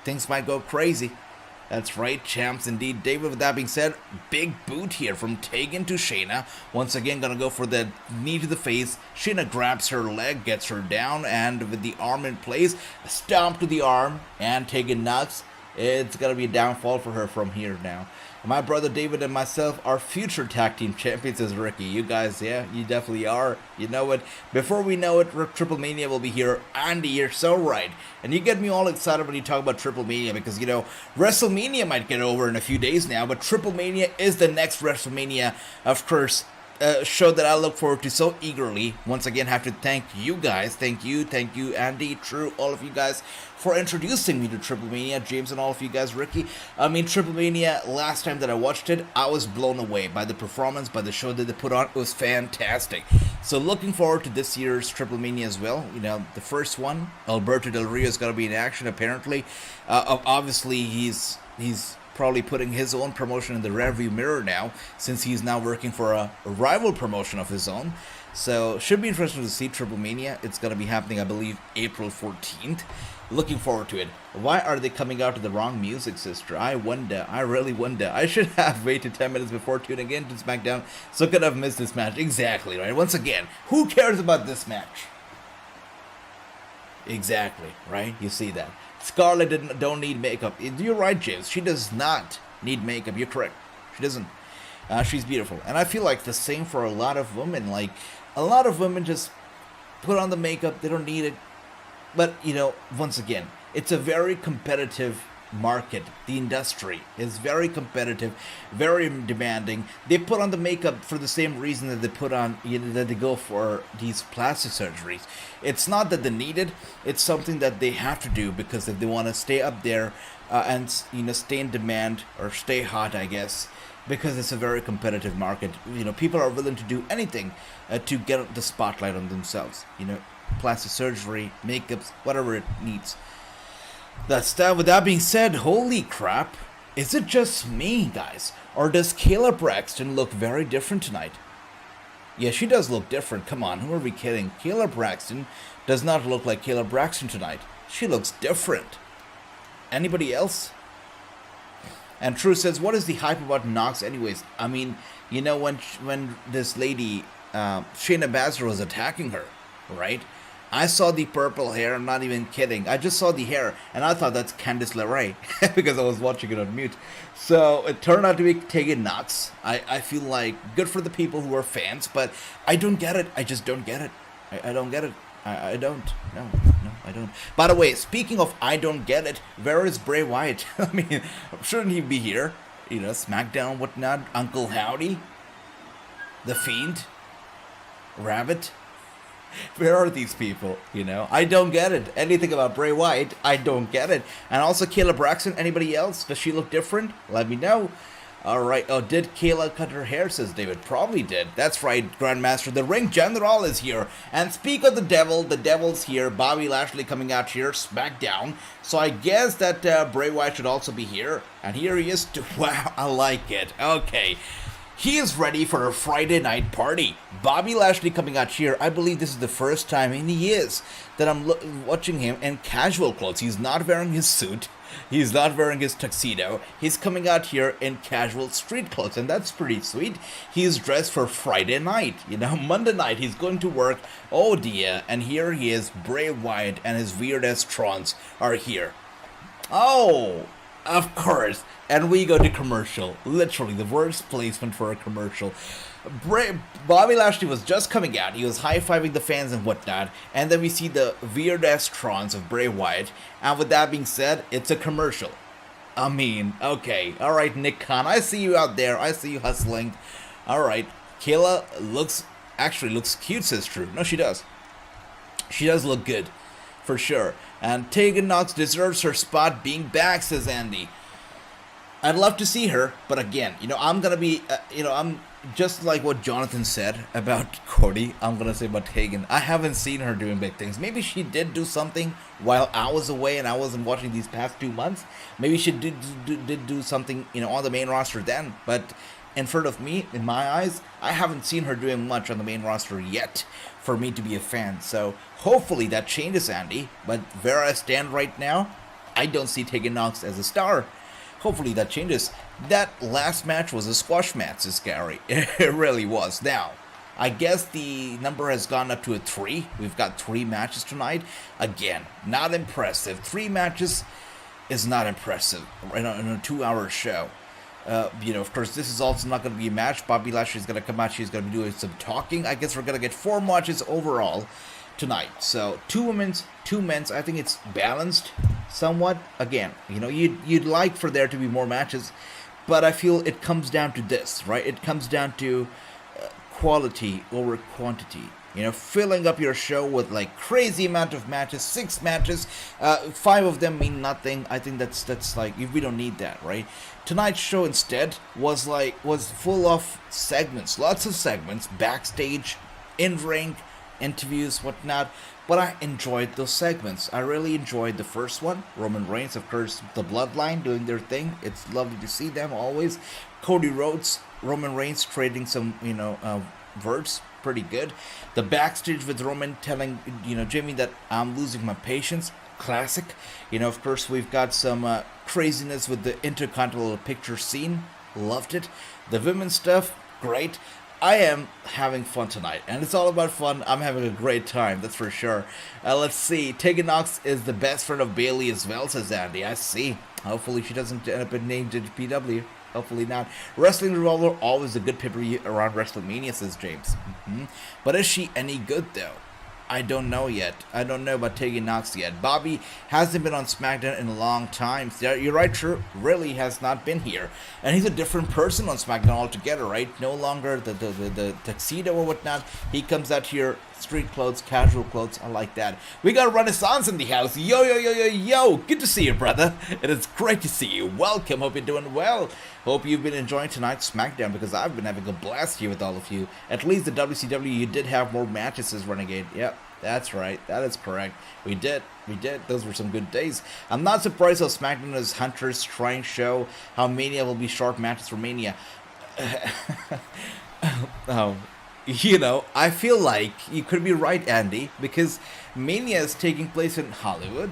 Things might go crazy. That's right, champs indeed. David, with that being said, big boot here from Tegan to Shayna. Once again, gonna go for the knee to the face. Shayna grabs her leg, gets her down, and with the arm in place, a stomp to the arm, and Tegan knocks. It's going to be a downfall for her from here now. My brother David and myself are future tag team champions, says Ricky. You guys, yeah, you definitely are. You know it. Before we know it, Triple Mania will be here. Andy, you're so right. And you get me all excited when you talk about Triple Mania because, WrestleMania might get over in a few days now, but Triple Mania is the next WrestleMania, of course. Show that I look forward to so eagerly. Once again, have to thank you guys. Thank you, Andy, True, all of you guys for introducing me to Triple Mania. James and all of you guys, Ricky. I mean, Triple Mania, last time that I watched it, I was blown away by the performance, by the show that they put on. It was fantastic. So looking forward to this year's Triple Mania as well. The first one, Alberto Del Rio is going to be in action, apparently. Obviously, he's probably putting his own promotion in the rearview mirror now, since he's now working for a rival promotion of his own. So, should be interesting to see Triple Mania. It's going to be happening, I believe, April 14th. Looking forward to it. Why are they coming out to the wrong music, sister? I really wonder. I should have waited 10 minutes before tuning in to SmackDown, so could have missed this match. Exactly, right? Once again, who cares about this match? Exactly, right? You see that. Scarlett don't need makeup. You're right, James. She does not need makeup. You're correct. She doesn't. She's beautiful. And I feel like the same for a lot of women. Like, a lot of women just put on the makeup. They don't need it. But, once again, it's a very competitive market, the industry is very competitive, very demanding. They put on the makeup for the same reason that they put on, that they go for these plastic surgeries. It's not that they need it; it's something that they have to do because if they want to stay up there and stay in demand or stay hot, I guess. Because it's a very competitive market, people are willing to do anything to get the spotlight on themselves. Plastic surgery, makeups, whatever it needs. With that being said, holy crap, is it just me, guys? Or does Kayla Braxton look very different tonight? Yeah, she does look different. Come on, who are we kidding? Kayla Braxton does not look like Kayla Braxton tonight. She looks different. Anybody else? And True says, what is the hype about Nox anyways? I mean, when this lady, Shayna Baszler, was attacking her, right? I saw the purple hair, I'm not even kidding. I just saw the hair, and I thought that's Candice LeRae, because I was watching it on mute. So, it turned out to be Tegan Nox. I feel like, good for the people who are fans, but I don't get it. I just don't get it. I don't get it. I don't. No, I don't. By the way, speaking of I don't get it, where is Bray Wyatt? I mean, shouldn't he be here? SmackDown, whatnot, Uncle Howdy, The Fiend, Rabbit. Where are these people? I don't get it. Anything about Bray Wyatt, I don't get it. And also Kayla Braxton, anybody else? Does she look different? Let me know. Alright, did Kayla cut her hair, says David? Probably did. That's right, Grandmaster. The Ring General is here. And speak of the devil's here. Bobby Lashley coming out here, SmackDown. So I guess that Bray Wyatt should also be here. And here he is. Wow, I like it. Okay. He is ready for a Friday night party. Bobby Lashley coming out here. I believe this is the first time in years that I'm watching him in casual clothes. He's not wearing his suit. He's not wearing his tuxedo. He's coming out here in casual street clothes, and that's pretty sweet. He's dressed for Friday night. Monday night he's going to work. Oh dear. And here he is, Bray Wyatt and his weird-ass Trons are here. Oh, of course. And we go to commercial. Literally, the worst placement for a commercial. Bobby Lashley was just coming out. He was high-fiving the fans and whatnot. And then we see the weird-ass Trons of Bray Wyatt. And with that being said, it's a commercial. I mean, okay. Alright, Nick Khan, I see you out there. I see you hustling. Alright, Kayla looks cute, says True. No, she does. She does look good. For sure. And Tegan Nox deserves her spot being back, says Andy. I'd love to see her, but again, I'm gonna be, I'm just like what Jonathan said about Cody, I'm gonna say about Tegan. I haven't seen her doing big things. Maybe she did do something while I was away and I wasn't watching these past 2 months. Maybe she did do something, on the main roster then. But in front of me, in my eyes, I haven't seen her doing much on the main roster yet for me to be a fan. So hopefully that changes, Andy. But where I stand right now, I don't see Tegan Nox as a star. Hopefully that changes. That last match was a squash match, says Gary. It really was. Now, I guess the number has gone up to a 3. We've got 3 matches tonight. Again, not impressive. 3 matches is not impressive in a 2-hour show. Of course, this is also not going to be a match. Bobby Lashley's going to come out. She's going to be doing some talking. I guess we're going to get 4 matches overall tonight. So 2 women's, 2 men's. I think it's balanced somewhat. Again, you'd like for there to be more matches, but I feel it comes down to this, right? It comes down to quality over quantity. Filling up your show with like crazy amount of matches, 6 matches, 5 of them mean nothing. I think that's like, we don't need that, right? Tonight's show instead was full of segments, lots of segments, backstage, in-ring, interviews, whatnot. But I enjoyed those segments. I really enjoyed the first one. Roman Reigns, of course, the Bloodline doing their thing. It's lovely to see them always. Cody Rhodes, Roman Reigns trading some, words. Pretty good. The backstage with Roman telling, Jimmy that I'm losing my patience. Classic. Of course, we've got some craziness with the Intercontinental Picture scene. Loved it. The women's stuff, great. I am having fun tonight, and it's all about fun. I'm having a great time, that's for sure. Let's see. Tegan Nox is the best friend of Bayley as well, says Andy. I see. Hopefully she doesn't end up named in PW. Hopefully not. Wrestling Revolver, always a good pay-per-view around WrestleMania, says James. But is she any good, though? I don't know yet. I don't know about Tegan Knox yet. Bobby hasn't been on SmackDown in a long time. You're right, true. Really has not been here. And he's a different person on SmackDown altogether, right? No longer the tuxedo or whatnot. He comes out here, street clothes, casual clothes. I like that. We got Renaissance in the house. Yo, yo, yo, yo, yo. Good to see you, brother. It is great to see you. Welcome. Hope you're doing well. Hope you've been enjoying tonight's SmackDown because I've been having a blast here with all of you. At least the WCW, you did have more matches as Renegade. Yep, that's right. That is correct. We did. Those were some good days. I'm not surprised how SmackDown is Hunter's trying show. How Mania will be short matches for Mania. Oh, you know, I feel like you could be right, Andy, because Mania is taking place in Hollywood.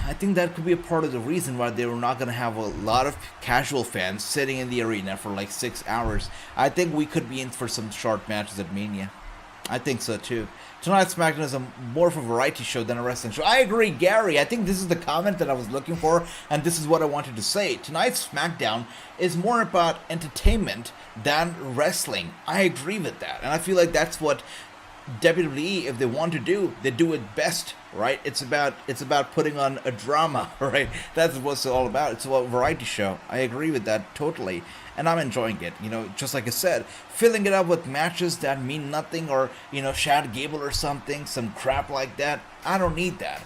I think that could be a part of the reason why they were not going to have a lot of casual fans sitting in the arena for like 6 hours. I think we could be in for some short matches at Mania. I think so too. Tonight's SmackDown is more of a variety show than a wrestling show. I agree, Gary. I think this is the comment that I was looking for, and this is what I wanted to say. Tonight's SmackDown is more about entertainment than wrestling. I agree with that, and I feel like that's what WWE, if they want to do, they do it best, right? It's about putting on a drama, right? That's what it's all about. It's about a variety show. I agree with that totally, and I'm enjoying it. You know, just like I said, filling it up with matches that mean nothing, or you know, Chad Gable or something, some crap like that. I don't need that.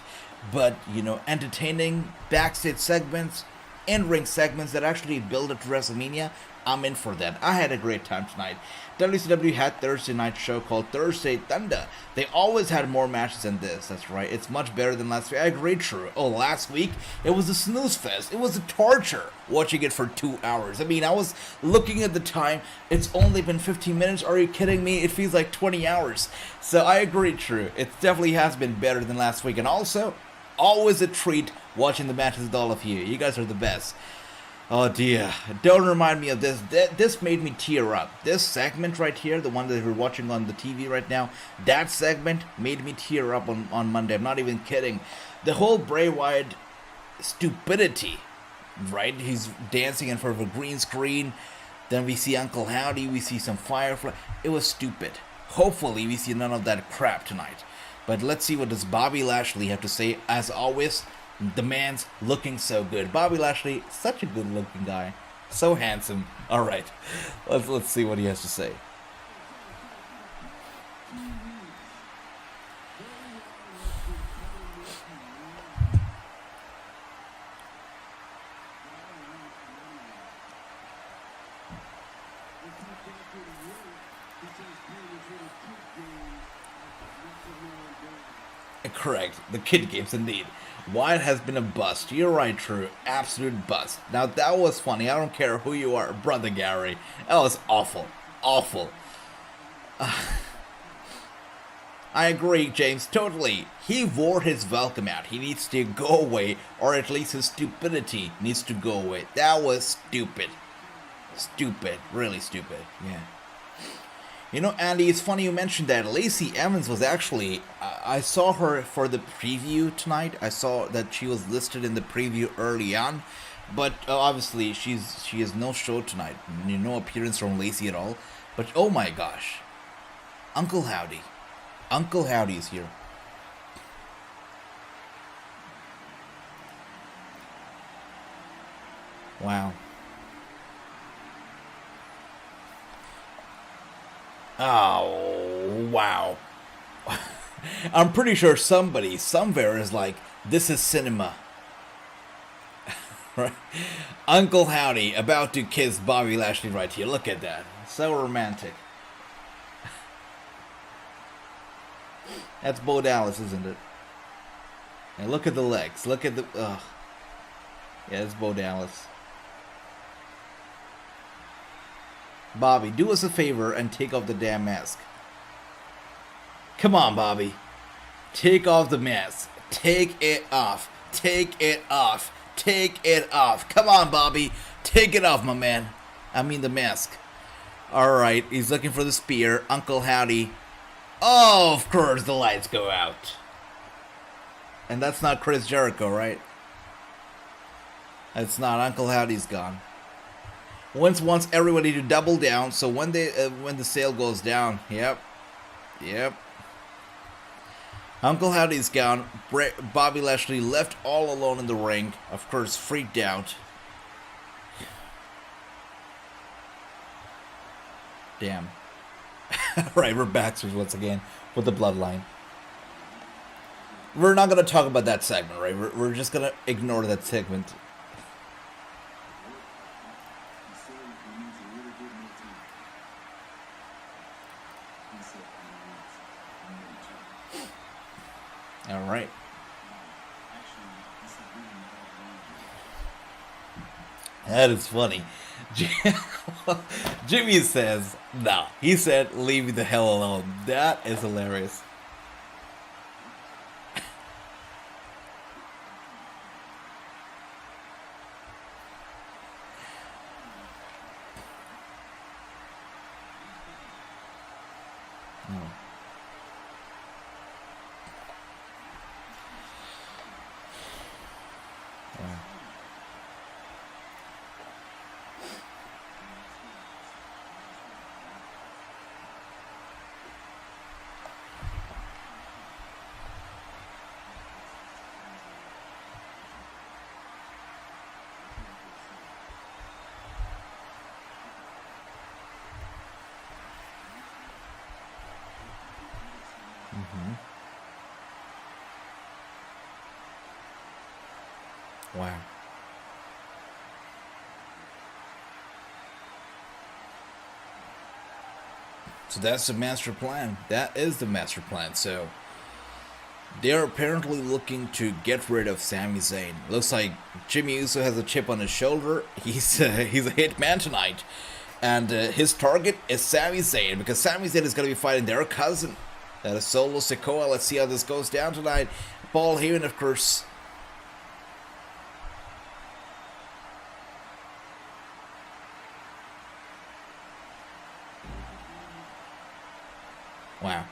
But you know, entertaining backstage segments, in-ring segments that actually build up to WrestleMania, I'm in for that. I had a great time tonight. WCW had Thursday night show called Thursday Thunder. They always had more matches than this. That's right. It's much better than last week. I agree, true. Oh, last week, it was a snooze fest. It was a torture watching it for 2 hours. I mean, I was looking at the time. It's only been 15 minutes. Are you kidding me? It feels like 20 hours. So I agree, true. It definitely has been better than last week. And also, always a treat watching the matches with all of you. You guys are the best. Oh dear, don't remind me of this. This made me tear up. This segment right here, the one that we're watching on the TV right now, that segment made me tear up on Monday. I'm not even kidding. The whole Bray Wyatt stupidity, right? He's dancing in front of a green screen. Then we see Uncle Howdy, we see some Firefly. It was stupid. Hopefully we see none of that crap tonight. But let's see what does Bobby Lashley have to say. As always, the man's looking so good. Bobby Lashley, such a good looking guy. So handsome. Alright, let's see what he has to say. Correct, the kid games indeed. Wyatt has been a bust. You're right, true. Absolute bust. Now that was funny. I don't care who you are, brother Gary. That was awful. Awful. I agree, James, totally. He wore his welcome out. He needs to go away, or at least his stupidity needs to go away. That was stupid. Stupid. Really stupid. Yeah. You know, Andy, it's funny you mentioned that. Lacey Evans was actually, I saw her for the preview tonight. I saw that she was listed in the preview early on. But obviously, she has no show tonight. No appearance from Lacey at all. But oh my gosh. Uncle Howdy. Uncle Howdy is here. Wow. Oh, wow. I'm pretty sure somebody, somewhere is like, this is cinema. Right? Uncle Howdy about to kiss Bobby Lashley right here. Look at that. So romantic. That's Bo Dallas, isn't it? And look at the legs. Look at the... Ugh. Yeah, it's Bo Dallas. Bobby, do us a favor and take off the damn mask. Come on, Bobby. Take off the mask. Take it off. Take it off. Take it off. Come on, Bobby. Take it off, my man. I mean the mask. Alright, he's looking for the spear. Uncle Howdy. Oh, of course, the lights go out. And that's not Chris Jericho, right? It's not. Uncle Howdy's gone. Vince wants everybody to double down, so when the sale goes down, yep. Uncle Howdy's gone. Bobby Lashley left all alone in the ring. Of course, freaked out. Damn. Right, we're back once again with the Bloodline. We're not going to talk about that segment, right? We're just going to ignore that segment. All right. That is funny. Jimmy says, no. He said, leave me the hell alone. That is hilarious. Wow. So that's the master plan. That is the master plan. So they're apparently looking to get rid of Sami Zayn. Looks like Jimmy Uso has a chip on his shoulder. He's a hit man tonight. And his target is Sami Zayn, because Sami Zayn is going to be fighting their cousin. That is Solo Sikoa. Let's see how this goes down tonight. Paul Heyman, of course. Wow.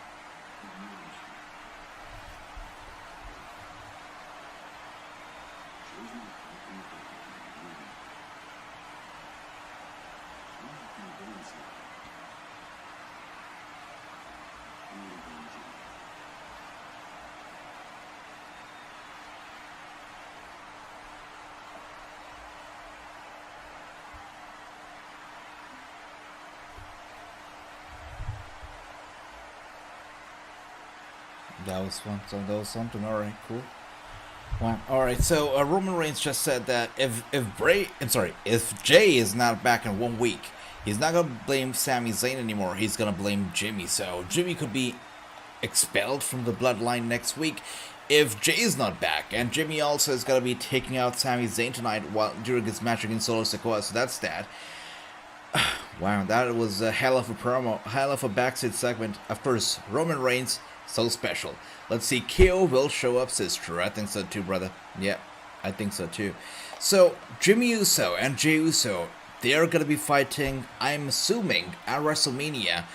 That was fun. So that was something. All right, cool. Wow. All right. So Roman Reigns just said that if Jay is not back in 1 week, he's not gonna blame Sami Zayn anymore. He's gonna blame Jimmy. So Jimmy could be expelled from the Bloodline next week if Jay is not back. And Jimmy also is gonna be taking out Sami Zayn tonight during his match against Solo Sikoa. So that's that. Wow, that was a hell of a promo, hell of a backstage segment. Of course, Roman Reigns. So special. Let's see. KO will show up, sister. I think so too, brother. Yeah, I think so too. So Jimmy Uso and Jey Uso, they're gonna be fighting, I'm assuming, at WrestleMania.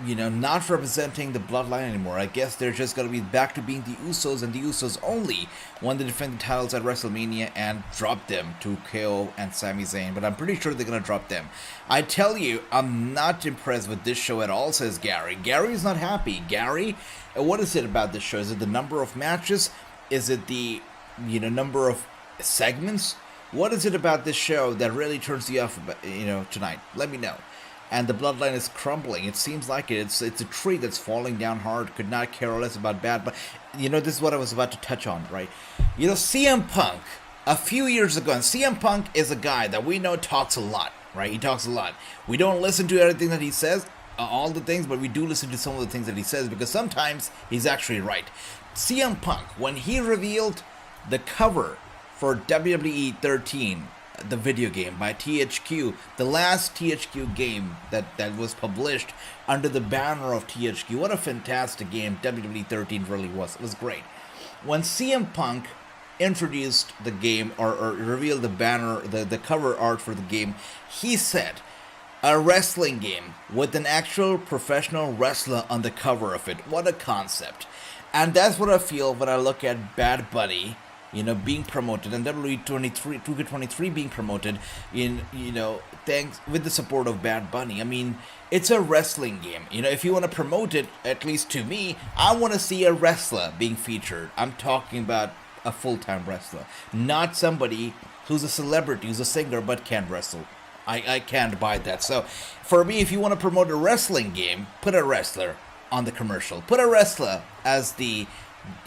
You know, not representing the Bloodline anymore. I guess they're just gonna be back to being the Usos and the Usos only when they defend the titles at WrestleMania and drop them to KO and Sami Zayn. But I'm pretty sure they're gonna drop them. I tell you, I'm not impressed with this show at all, says Gary. Gary's not happy. Gary, what is it about this show? Is it the number of matches? Is it the, number of segments? What is it about this show that really turns you off, tonight? Let me know. And the Bloodline is crumbling. It seems like it. It's a tree that's falling down hard. Could not care less about bad. But, this is what I was about to touch on, right? CM Punk, a few years ago, and CM Punk is a guy that we know talks a lot, right? He talks a lot. We don't listen to everything that he says, all the things, but we do listen to some of the things that he says, because sometimes he's actually right. CM Punk, when he revealed the cover for WWE 13, the video game by THQ, the last THQ game that was published under the banner of THQ. What a fantastic game WWE 13 really was. It was great. When CM Punk introduced the game or revealed the banner, the cover art for the game, he said, a wrestling game with an actual professional wrestler on the cover of it. What a concept. And that's what I feel when I look at Bad Bunny being promoted, and WWE 2K23 being promoted in, thanks with the support of Bad Bunny. I mean, it's a wrestling game. If you want to promote it, at least to me, I want to see a wrestler being featured. I'm talking about a full-time wrestler, not somebody who's a celebrity, who's a singer, but can't wrestle. I can't buy that. So, for me, if you want to promote a wrestling game, put a wrestler on the commercial. Put a wrestler as the,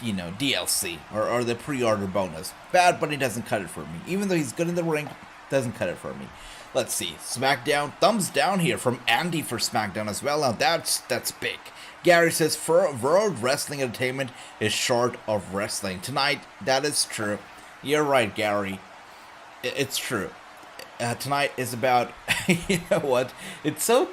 DLC or the pre-order bonus. Bad Bunny doesn't cut it for me. Even though he's good in the ring, doesn't cut it for me. Let's see. SmackDown, thumbs down here from Andy for SmackDown as well. Now that's big. Gary says, for World Wrestling Entertainment is short of wrestling. Tonight, that is true. You're right, Gary. It's true. Tonight is about, you know what? It's so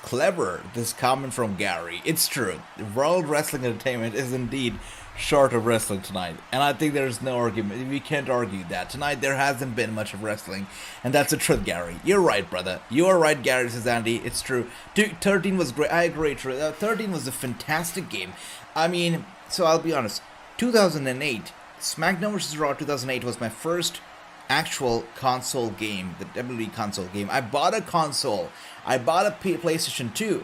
clever, this comment from Gary. It's true. World Wrestling Entertainment is indeed short of wrestling tonight. And I think there's no argument. We can't argue that. Tonight there hasn't been much of wrestling. And that's the truth, Gary. You're right, brother. You are right, Gary, says Andy. It's true. 13 was great. I agree. 13 was a fantastic game. I mean, so I'll be honest. 2008, SmackDown vs. Raw 2008 was my first actual console game, the WWE console game. I bought a console. I bought a PlayStation 2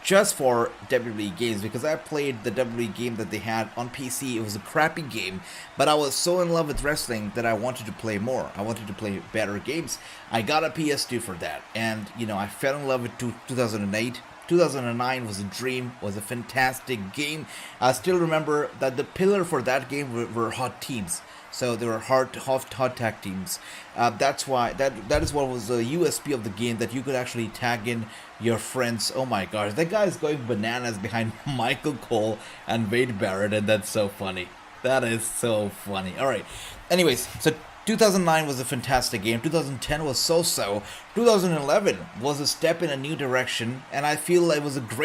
just for WWE games because I played the WWE game that they had on PC. It was a crappy game, but I was so in love with wrestling that I wanted to play more. I wanted to play better games. I got a PS2 for that, and I fell in love with 2008. 2009 was a dream, was a fantastic game. I still remember that the pillar for that game were hot teams. So there were hot tag teams. That's why that is what was the USP of the game, that you could actually tag in your friends. Oh my gosh, that guy is going bananas behind Michael Cole and Wade Barrett, and that's so funny. That is so funny. All right. Anyways, so 2009 was a fantastic game. 2010 was so-so. 2011 was a step in a new direction, and I feel it was a great